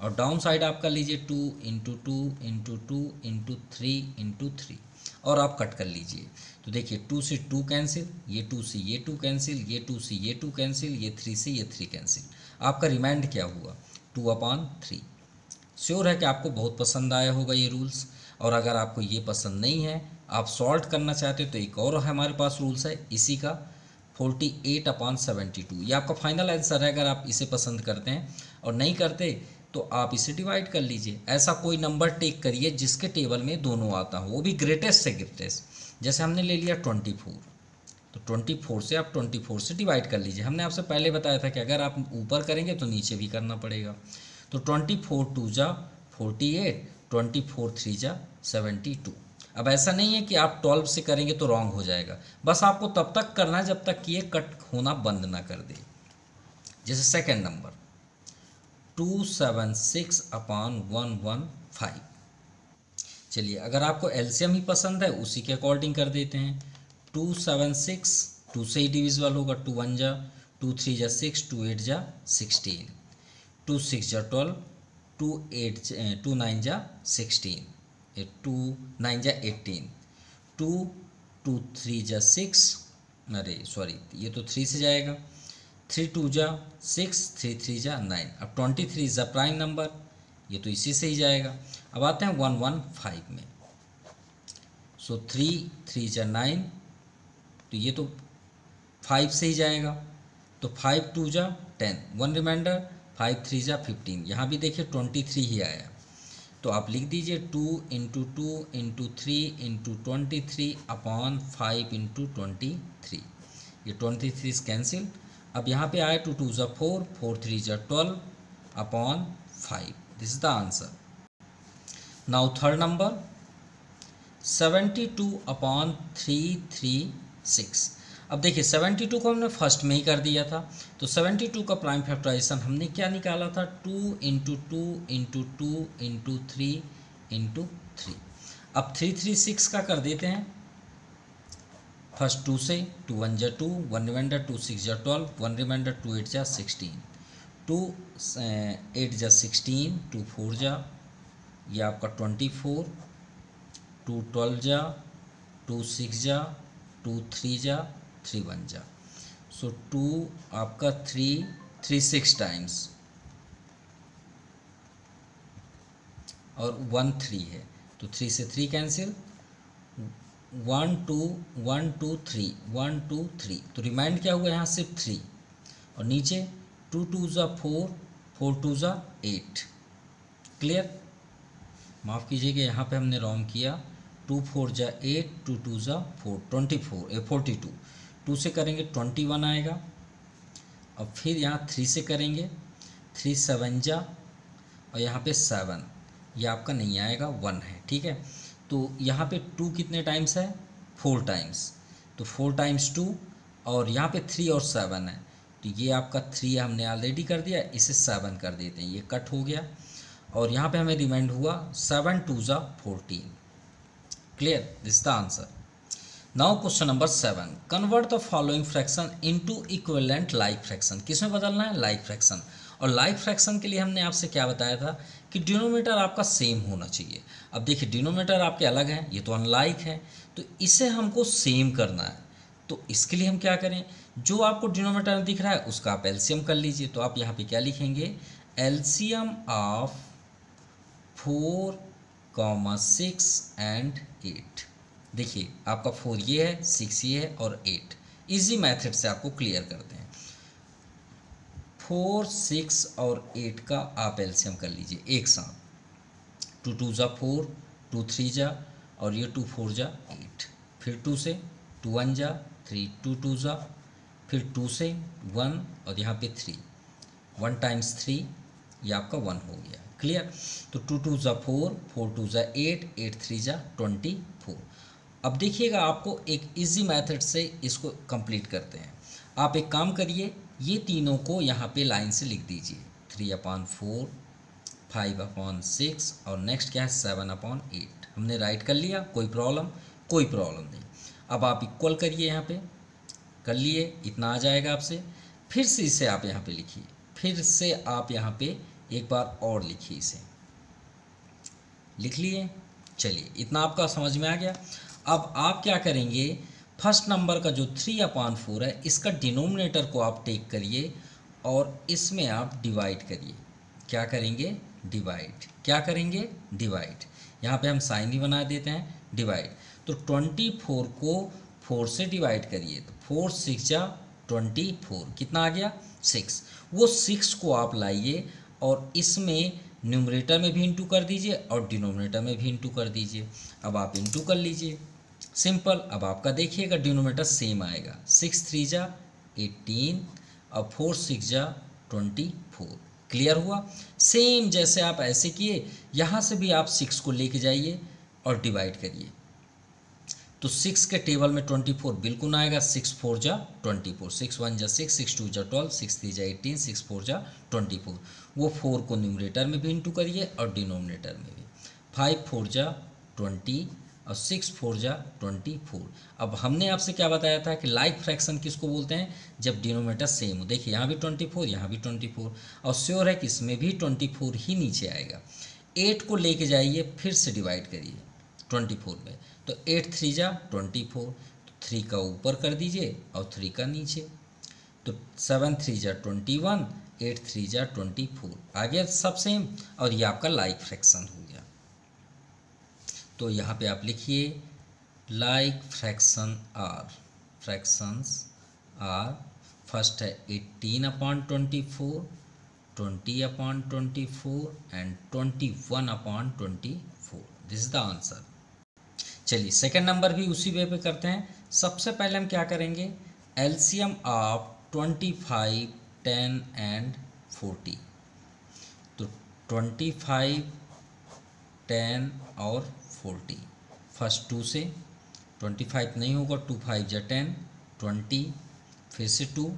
और डाउन साइड आप कर लीजिए 2 इंटू 2 इंटू 2 इंटू 3 इंटू 3, और आप कट कर लीजिए। तो देखिए 2 से 2 कैंसिल, ये 2 से ये 2 कैंसिल, ये 2 से ये 2 कैंसिल, ये 3 से ये 3 कैंसिल। आपका रिमाइंड क्या हुआ 2/3। श्योर है कि आपको बहुत पसंद आया होगा ये रूल्स। और अगर आपको ये पसंद नहीं है, आप सॉल्व करना चाहते हो, तो एक और हमारे पास रूल्स है इसी का, 48/72। ये आपका फाइनल आंसर है अगर आप इसे पसंद करते हैं। और नहीं करते तो आप इसे डिवाइड कर लीजिए। ऐसा कोई नंबर टेक करिए जिसके टेबल में दोनों आता हो, वो भी ग्रेटेस्ट से ग्रेटेस्ट। जैसे हमने ले लिया 24, तो 24 से आप 24 से डिवाइड कर लीजिए। हमने आपसे पहले बताया था कि अगर आप ऊपर करेंगे तो नीचे भी करना पड़ेगा। तो 24 2 जा 48, 24 3 जा 72। अब ऐसा नहीं है कि आप 12 से करेंगे तो रॉन्ग हो जाएगा, बस आपको तब तक करना है जब तक कि ये कट होना बंद ना कर दे। जैसे सेकंड नंबर 276 अपॉन 115। चलिए, अगर आपको एलसीएम ही पसंद है उसी के अकॉर्डिंग कर देते हैं। 276 2 से ही डिविजिबल होगा, 2 1 जा 2 3 जा 6, 2 8 जा 16, 2 6 जा 12, 2 9 जा 16, 2 9 जा 18, 2 2 3 जा 6, अरे सॉरी ये तो 3 से जाएगा, 3 2 जा 6, 3 3 जा 9। अब 23 इज अ प्राइम नंबर, ये तो इसी से ही जाएगा। अब आते हैं 115 में। सो 3 3 जा 9, तो ये तो 5 से ही जाएगा, तो 5 2 जा 10, 1 रिमाइंडर, 5 3 जा 15। यहाँ भी देखिए 23 ही आया, तो आप लिख दीजिए 2 × 2 × 3 × 23 अपॉन 5 × 23। ये 23 कैंसिल। अब यहाँ पे आए 2 2 जा 4, 4 3 जा 12 upon 5। This is the answer. Now third number 72 upon 336। अब देखिए 72 को हमने फर्स्ट में ही कर दिया था, तो 72 का प्राइम फैक्टराइजेशन हमने क्या निकाला था, 2 × 2 × 2 × 3 × 3। अब 336 का कर देते हैं फर्स्ट 2 से, 2 1 जा 2, 1 रिमाइंडर, 2 6 जा 12, 1 रिमाइंडर, 2 8 जा 16, 2 8 जा 16, 2 4 जा, ये आपका 24, 2 12 जा, 2 6 जा, 2 3 जा, 3 1 जा। सो 2 आपका 3 6 टाइम्स और 1 3 है, तो 3 से 3 कैंसिल, 1 2 1 2 3 1 2 3, तो रिमाइंड क्या हुआ यहाँ सिर्फ 3, और नीचे 2 2 जा 4, 4 2 जा 8। क्लियर? माफ़ कीजिएगा यहाँ पे हमने रॉन्ग किया, 2 4 जा 8, 2 2 जा 4, 24 42, 2 से करेंगे 21 आएगा। अब फिर यहाँ 3 से करेंगे, 3 7 जा, और यहाँ पे 7, ये आपका नहीं आएगा, 1 है, ठीक है। तो यहाँ पे 2 कितने टाइम्स है, 4 टाइम्स, तो 4 टाइम्स 2, और यहाँ पे 3 और 7 है, तो ये आपका 3 हमने ऑलरेडी कर दिया, इसे 7 कर देते हैं, ये कट हो गया। और यहाँ पे हमें रिमाइंड हुआ 7 2 जा 14। Clear? This the answer. Now question number 7, convert the following fraction into equivalent like fraction. किसमें बदलना है, लाइक फ्रैक्शन। और लाइक फ्रैक्शन के लिए हमने आपसे क्या बताया था कि डिनोमिनेटर आपका सेम होना चाहिए। अब देखिए डिनोमिनेटर आपके अलग हैं, ये तो अनलाइक है, तो इसे हमको सेम करना है। तो इसके लिए हम क्या करें, जो आपको डिनोमिनेटर में दिख रहा है उसका आप एलसीएम कर लीजिए। तो आप यहाँ पे क्या लिखेंगे, एलसीएम ऑफ 4, 6 एंड 8। देखिए आपका 4 ये है, 6 ये है और 8। इजी मेथड से आपको क्लियर करते हैं। 4 6 और 8 का आप एलसीएम कर लीजिए एक साथ। 2 2 जा 4, 2 3 जा, और ये 2 4 जा 8। फिर 2 से 2 1 जा 3, 2 2 जा, फिर 2 से 1, और यहाँ पे 3, 1 टाइम्स 3, ये आपका 1 हो गया। क्लियर? तो 2 2 जा 4, 4 2 जा 8, 8 3 जा 24। अब देखिएगा आपको एक इजी मेथड से इसको कंप्लीट करते हैं। आप एक काम करिए, ये तीनों को यहाँ पे लाइन से लिख दीजिए, 3/4, 5/6, और नेक्स्ट क्या है 7/8। हमने राइट कर लिया, कोई प्रॉब्लम? कोई प्रॉब्लम नहीं। अब आप इक्वल करिए, यहाँ पे कर लिए, इतना आ जाएगा आपसे। फिर से इसे आप यहाँ पे लिखिए, फिर से आप यहाँ पे एक बार और लिखिए, इसे लिख लिए। चलिए इतना आपका समझ में आ गया। अब आप क्या करेंगे, फर्स्ट नंबर का जो 3/4 है इसका डिनोमिनेटर को आप टेक करिए और इसमें आप डिवाइड करिए। क्या करेंगे, डिवाइड। क्या करेंगे, डिवाइड। यहाँ पे हम साइन ही बना देते हैं, डिवाइड। तो 24 को 4 से डिवाइड करिए, तो 4 6 जा 24, कितना आ गया 6। वो 6 को आप लाइए और इसमें न्यूमरेटर में भी इंटू कर दीजिए और डिनोमिनेटर में भी इंटू कर दीजिए। अब आप इंटू कर लीजिए, सिंपल। अब आपका देखिएगा डिनोमिनेटर सेम आएगा, 6 3 जा 18 और 4 6 जा 24। क्लियर हुआ? सेम जैसे आप ऐसे किए, यहाँ से भी आप 6 को लेके जाइए और डिवाइड करिए, तो 6 के टेबल में 24 बिल्कुल आएगा। 6 4 जा 24, 6 1 जा 6, 6 2 जा 12, 6 3 जा 18, 6 4 जा 24। वो 4 को न्यूमरेटर में भी इंटू करिए और डिनोमिनेटर में भी। 5 4 जा 20 और 6 4 जा 24। अब हमने आपसे क्या बताया था कि लाइक फ्रैक्शन किसको बोलते हैं, जब डिनोमिनेटर सेम हो। देखिए यहाँ भी 24, यहाँ भी 24, और श्योर है कि इसमें भी 24 ही नीचे आएगा। 8 को लेके जाइए, फिर से डिवाइड करिए 24 में, तो 8 3 जा 24, तो 3 का ऊपर कर दीजिए और 3 का नीचे, तो 7 3 जा 21, 8 3 जा 24। आ गया सब सेम, और ये आपका लाइक फ्रैक्शन हो गया। तो यहाँ पे आप लिखिए like fraction are, fractions are, first है 18/24, 20/24 and 21/24। This is the answer. चलिए सेकंड नंबर भी उसी वे पे करते हैं। सबसे पहले हम क्या करेंगे, एलसीएम ऑफ 25, 10 एंड 40। तो 25, 10 और 40, फर्स्ट 2 से 25 नहीं होगा, 2 5 जा 10, 20, फिर से 2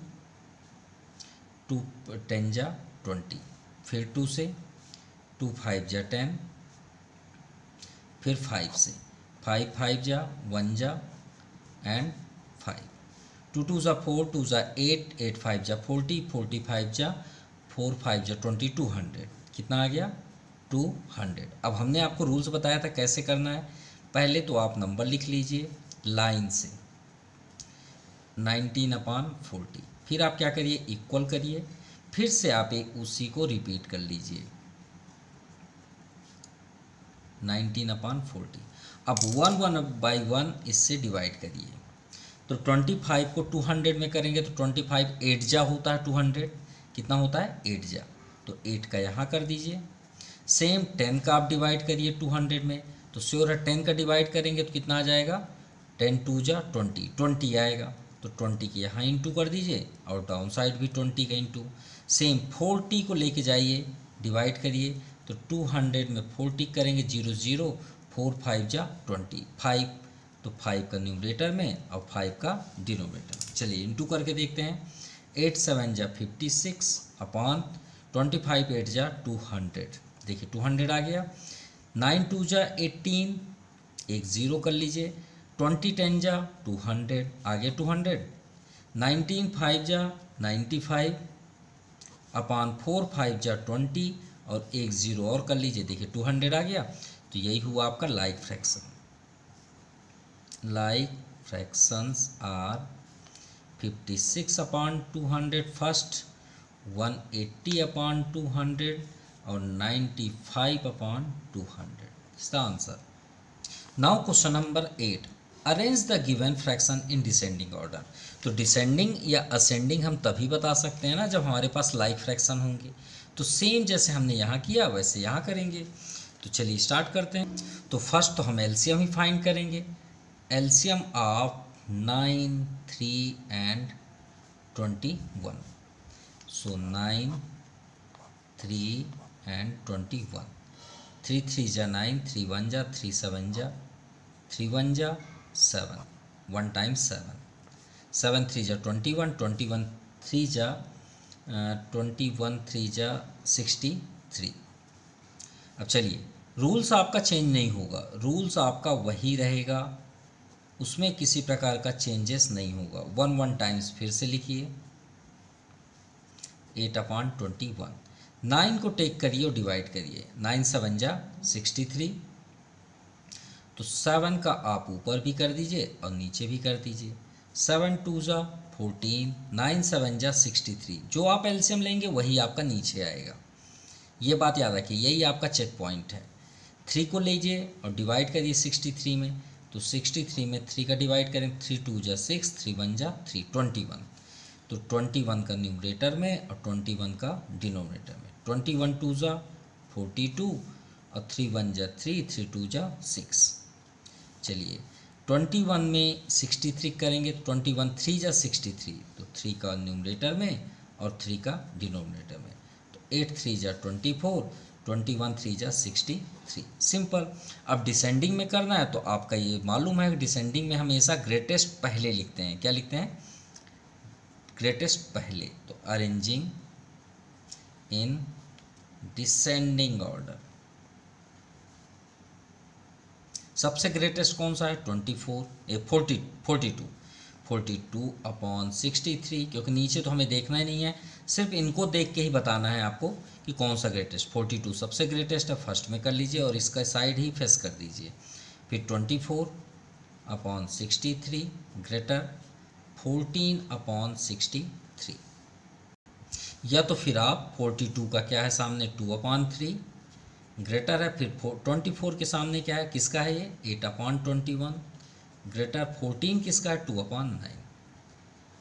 10 जा 20, फिर 2 से 2 5 जा 10, फिर 5 से 5 5 जा 1 जा एंड 5, 2 2 जा 4, 2 जा 8, 8 5 जा 40, 45 जा 4 5 जा 20, 200। कितना आ गया? 200। अब हमने आपको रूल्स बताया था कैसे करना है। पहले तो आप नंबर लिख लीजिए लाइन से 19/40, फिर आप क्या करिए, इक्वल करिए, फिर से आप एक उसी को रिपीट कर लीजिए 19/40। अब 1 1/1 इससे डिवाइड करिए, तो 25 को 200 में करेंगे तो 25 8 जा होता है 200, कितना होता है 8 जा, तो 8 का यहाँ कर दीजिए। सेम 10 का आप डिवाइड करिए 200 में, तो श्योर है 10 का डिवाइड करेंगे तो कितना आ जाएगा, 10 2 जा 20, 20 आएगा, तो 20 के यहाँ इंटू कर दीजिए और डाउन साइड भी 20 का इंटू। सेम 40 को लेके जाइए, डिवाइड करिए, तो 200 में 40 करेंगे 0 0, 4 5 जा 25, तो 5 का न्यूमरेटर में और 5 का डिनोमिनेटर में। चलिए इंटू करके देखते हैं, 8 7 जा 56 अपॉन 25 8 जा 200। देखिए 200 आ गया। 9 2 जा 18, एक ज़ीरो कर लीजिए, 20 10 जा 200, आगे 200, 19 5 जा 95 अपॉन 4 5 जा 20 और एक ज़ीरो और कर लीजिए, देखिए 200 आ गया। तो यही हुआ आपका like fraction. Like fractions are 56/200 first, 180/200 और 95/200 is the answer. Now question number 8, arrange the given fraction in descending order. तो डिसेंडिंग या असेंडिंग हम तभी बता सकते हैं ना जब हमारे पास लाइक फ्रैक्शन होंगे। तो सेम जैसे हमने यहाँ किया वैसे यहाँ करेंगे। तो चलिए स्टार्ट करते हैं। तो फर्स्ट तो हम एलसीएम ही फाइंड करेंगे, LCM of 9 3 and 21। So 9 3 and 21, 3 3 जा 9, 3 1 जा 3 7 जा 3 1 जा 7, 1 टाइम्स 7, 7 3 जा 21, 21 3 जा 21 3 जा 63। अब चलिए, रूल्स आपका चेंज नहीं होगा, रूल्स आपका वही रहेगा, उसमें किसी प्रकार का चेंजेस नहीं होगा। 1 1 टाइम्स फिर से लिखिए 8/21। 9 को टेक करिए और डिवाइड करिए, 9 7 जा 63, तो 7 का आप ऊपर भी कर दीजिए और नीचे भी कर दीजिए। 7 2 जा 14, 9 7 जा 63, जो आप एलसीएम लेंगे वही आपका नीचे आएगा। ये बात याद रखिए, यही आपका चेक पॉइंट है। 3 को लीजिए और डिवाइड करिए 63 में, तो 63 में 3 का डिवाइड करें, 3 2 जा 6, 3 1 जा 3, 21, तो 21 का न्यूमरेटर में और 21 का डिनोमिनेटर में। 21 टू ज़ा 42 और 3 1 जा 3, 3 2 जा 6। चलिए 21 में 63 करेंगे, 21 3 जा 63, तो 3 का न्यूमरेटर में और 3 का डिनोमिनेटर में, तो 8 3 जा 24, 21 3 जा 63, सिंपल। अब डिसेंडिंग में करना है तो आपका ये मालूम है, डिसेंडिंग में हमेशा ग्रेटेस्ट पहले लिखते हैं। क्या लिखते हैं? ग्रेटेस्ट पहले। तो अरेंजिंग इन डिसेंडिंग ऑर्डर, सबसे ग्रेटेस्ट कौन सा है? 42 अपॉन 63, क्योंकि नीचे तो हमें देखना ही नहीं है, सिर्फ इनको देख के ही बताना है आपको कि कौन सा ग्रेटेस्ट। 42 सबसे ग्रेटेस्ट है, फर्स्ट में कर लीजिए और इसका साइड ही फेस कर दीजिए। फिर 24 अपॉन 63 ग्रेटर 14 अपॉन 63, या तो फिर आप 42 का क्या है सामने 2 अपॉन 3 ग्रेटर है, फिर 24 के सामने क्या है, किसका है ये 8 अपॉन 21 ग्रेटर 14 किसका है 2 अपॉन 9।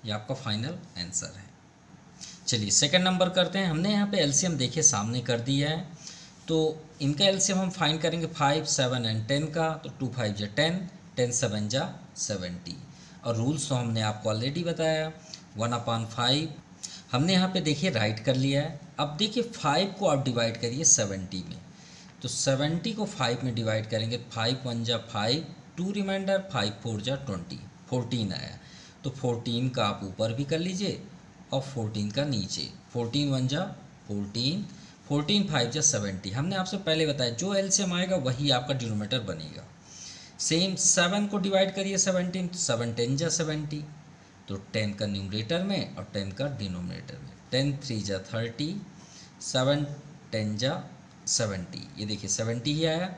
ये आपका फाइनल आंसर है। चलिए सेकंड नंबर करते हैं। हमने यहाँ पे एलसीएम देखिए सामने कर दिया है, तो इनका एलसीएम हम फाइंड करेंगे 5 7 एंड 10 का, तो 2 5 जा 10, 10 7 जा 70, और रूल्स तो हमने आपको ऑलरेडी बताया 1/5 हमने यहाँ पे देखिए राइट कर लिया है। अब देखिए 5 को आप डिवाइड करिए 70 में, तो 70 को 5 में डिवाइड करेंगे, 5 1 जा 5, 2 रिमाइंडर, 5 4 जा 20, 14 आया। तो 14 का आप ऊपर भी कर लीजिए और 14 का नीचे, 14 1 जा 14, 14 5 जा 70। हमने आपसे पहले बताया जो एलसीएम आएगा वही आपका डिनोमिनेटर बनेगा। सेम 7 को डिवाइड करिए 17, तो 7 10 जा 70, तो 10 का न्यूमरेटर में और 10 का डिनोमिनेटर में, 10 3 जा 30, 7 10 जा 70, ये देखिए 70 ही आया।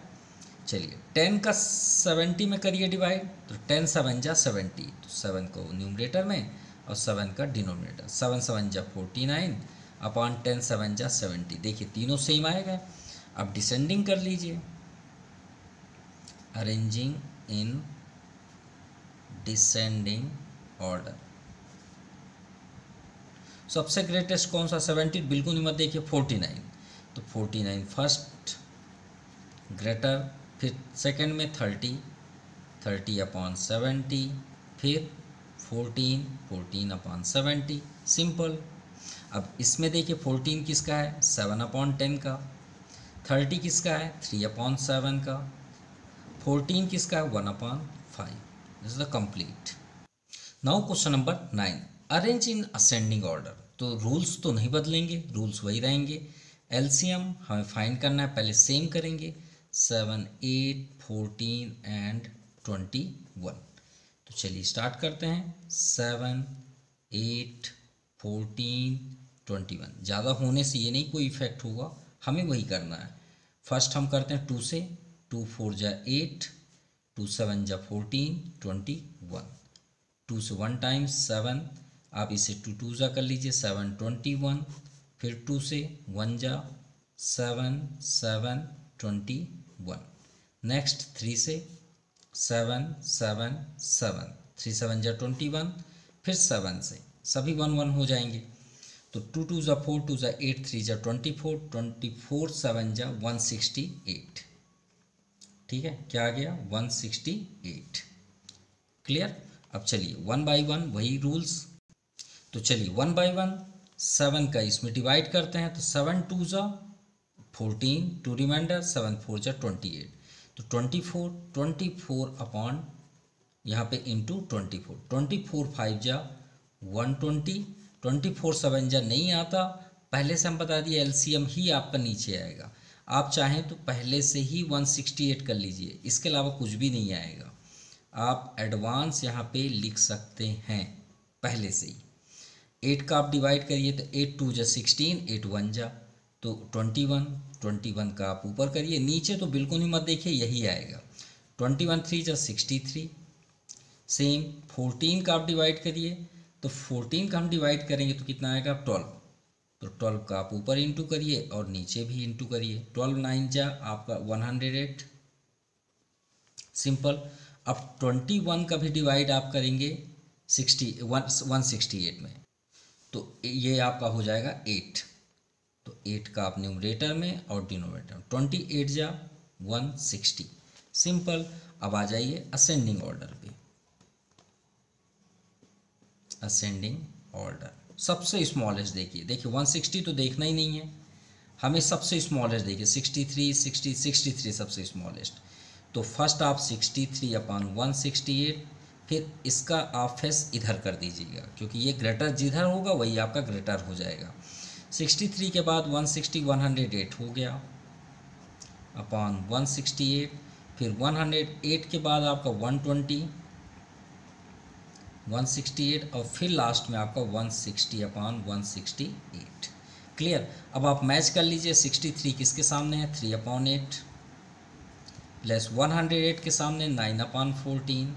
चलिए 10 का 70 में करिए डिवाइड, तो 10 7 जा 70, तो 7 को न्यूमरेटर में और 7 का डिनोमिनेटर, 7 7 जा 49 अपॉन 10 7 जा 70, देखिए तीनों सेम आएगा। अब डिसेंडिंग कर लीजिए, अरेंजिंग इन डिसेंडिंग ऑर्डर। सबसे ग्रेटेस्ट कौन सा? 70, बिल्कुल नहीं मत देखिए 49, तो 49 फर्स्ट ग्रेटर, फिर सेकंड में 30 अपॉन 70, फिर 14 अपॉन 70, सिंपल। अब इसमें देखिए 14 किसका है 7 अपॉन 10 का, 30 किसका है 3 अपॉन 7 का, 14 किसका है 1 upon 5। This is the complete. Now question number 9, arrange in ascending order. तो रूल्स तो नहीं बदलेंगे, रूल्स वही रहेंगे। एलसीएम हमें फाइंड करना है, पहले सेम करेंगे 7 8 14 एंड 21। तो चलिए स्टार्ट करते हैं। 7 8 14 21, ज़्यादा होने से ये नहीं कोई इफेक्ट होगा, हमें वही करना है। फर्स्ट हम करते हैं 2 से, 2 4 जा 8, 2 7 जा 14 21, 2 से 1 टाइम्स 7, आप इसे 2 2 जा कर लीजिए 7 21, फिर 2 से 1 जा 7 7 21, नेक्स्ट 3 से 7 7 7, 3 7 जा 21, फिर 7 से सभी 1 1 हो जाएंगे, तो 2 2 जा 4, 2 जा 8, 3 जा 24, 24 7 जा 168। ठीक है, क्या आ गया 168। क्लियर। अब चलिए 1 बाई 1 वही रूल्स, तो चलिए 1 बाई 1 7 का इसमें डिवाइड करते हैं, तो 7 2 जा 14, 2 रिमाइंडर, 7 4 जा 28, तो 24 अपॉन यहाँ पे इंटू 24 5 जा 120, 24 7 जा नहीं आता, पहले से हम बता दिए एलसीएम ही आपका नीचे आएगा। आप चाहें तो पहले से ही 168 कर लीजिए, इसके अलावा कुछ भी नहीं आएगा। आप एडवांस यहाँ पे लिख सकते हैं पहले से ही। 8 का आप डिवाइड करिए, तो 8 2 जा 16, 8 1 जा तो 21 का आप ऊपर करिए, नीचे तो बिल्कुल ही मत देखिए, यही आएगा। 21 3 जा 63, सेम 14 का आप डिवाइड करिए, तो 14 का हम डिवाइड करेंगे तो कितना आएगा 12, तो 12 का आप ऊपर इंटू करिए और नीचे भी इंटू करिए, 12 9 जा आपका 108, सिंपल। अब 21 का भी डिवाइड आप करेंगे 168 में, तो ये आपका हो जाएगा 8, तो 8 का आप न्यूमरेटर में और डिनोमिनेटर में, 28 जा 160, सिंपल। अब आ जाइए असेंडिंग ऑर्डर पे। असेंडिंग ऑर्डर सबसे स्मॉलेस्ट देखिए 160 तो देखना ही नहीं है हमें, सबसे स्मॉलेस्ट देखिए 63 सबसे स्मॉलेस्ट। तो फर्स्ट आप 63/168, फिर इसका आप फेस इधर कर दीजिएगा क्योंकि ये ग्रेटर जिधर होगा वही आपका ग्रेटर हो जाएगा। 63 के बाद 160 108 हो गया अपॉन 168, फिर 108 के बाद आपका 120 168 और फिर लास्ट में आपका 160/168। क्लियर। अब आप मैच कर लीजिए 63 किसके सामने है 3/8, लेस 108 के सामने 9/14,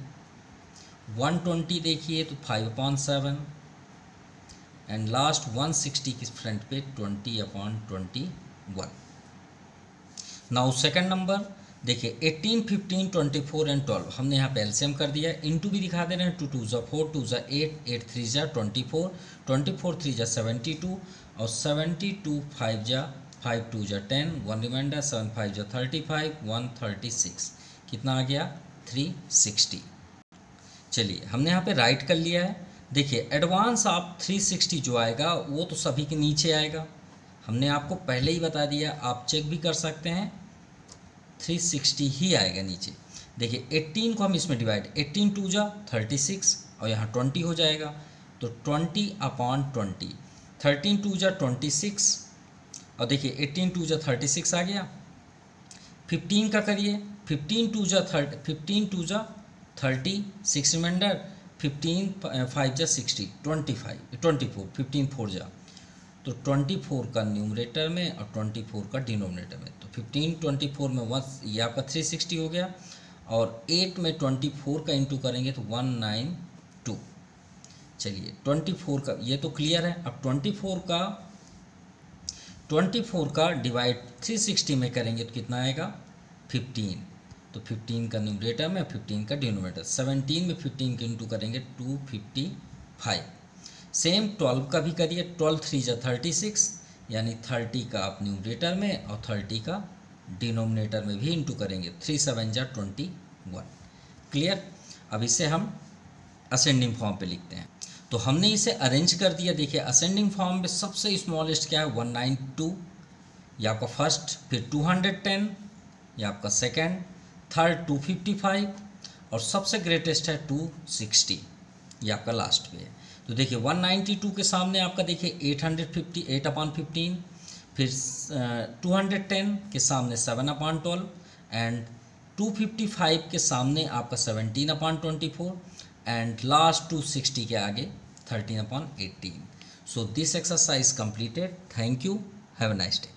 120 देखिए तो 5/7 एंड लास्ट 160 के फ्रंट पे 20/21। नाउ सेकंड नंबर देखिए 18, 15, 24 एंड 12 हमने यहाँ पे एलसीएम कर दिया, इनटू भी दिखा दे रहे हैं। 2 2 जा 4, 2 जा 8, 8 3 जा 24, 24 3 जा 72 और 72 5 जा 5 2 जा 10, 1 रिमाइंडर 7 5 जा 35, 136 कितना आ गया 360। चलिए हमने यहाँ पे राइट कर लिया है। देखिए एडवांस आप 360 जो आएगा वो तो सभी के नीचे आएगा, हमने आपको पहले ही बता दिया, आप चेक भी कर सकते हैं 360 ही आएगा नीचे। देखिए 18 को हम इसमें डिवाइड, 18 2 जा 36 और यहाँ 20 हो जाएगा तो 20/20, 13 2 जा 26 और देखिए 18 2 जा 36 आ गया। 15 का करिए, 15 2 जा 36 रिमाइंडर, 15 5 जा 60, 24 15 4 जा तो 24 का न्यूमरेटर में और 24 का डिनोमिनेटर में, तो 15 24 में 1 ये आपका 360 हो गया और 8 में 24 का इंटू करेंगे तो 192। चलिए 24 का ये तो क्लियर है। अब 24 का डिवाइड 360 में करेंगे तो कितना आएगा 15, तो 15 का न्यूमरेटर में 15 का डिनोमिनेटर, 17 में 15 के इंटू करेंगे 255। सेम 12 का भी करिए, 12 3 जा 36 यानी 30 का आप न्यूमरेटर में और 30 का डिनोमिनेटर में भी इंटू करेंगे, 3 7 जा 21। क्लियर। अब इसे हम असेंडिंग फॉर्म पे लिखते हैं। तो हमने इसे अरेंज कर दिया। देखिए असेंडिंग फॉर्म में सबसे स्मॉलेस्ट क्या है 192, ये आपका फर्स्ट, फिर 210 ये आपका सेकेंड, थर्ड 255 और सबसे ग्रेटेस्ट है 260, ये आपका लास्ट पे है। तो देखिए 192 के सामने आपका देखिए 858/15, फिर 210 के सामने 7/12 एंड 255 के सामने आपका 17/24 एंड लास्ट 260 के आगे 13/18। So this exercise completed. Thank you, have a nice day.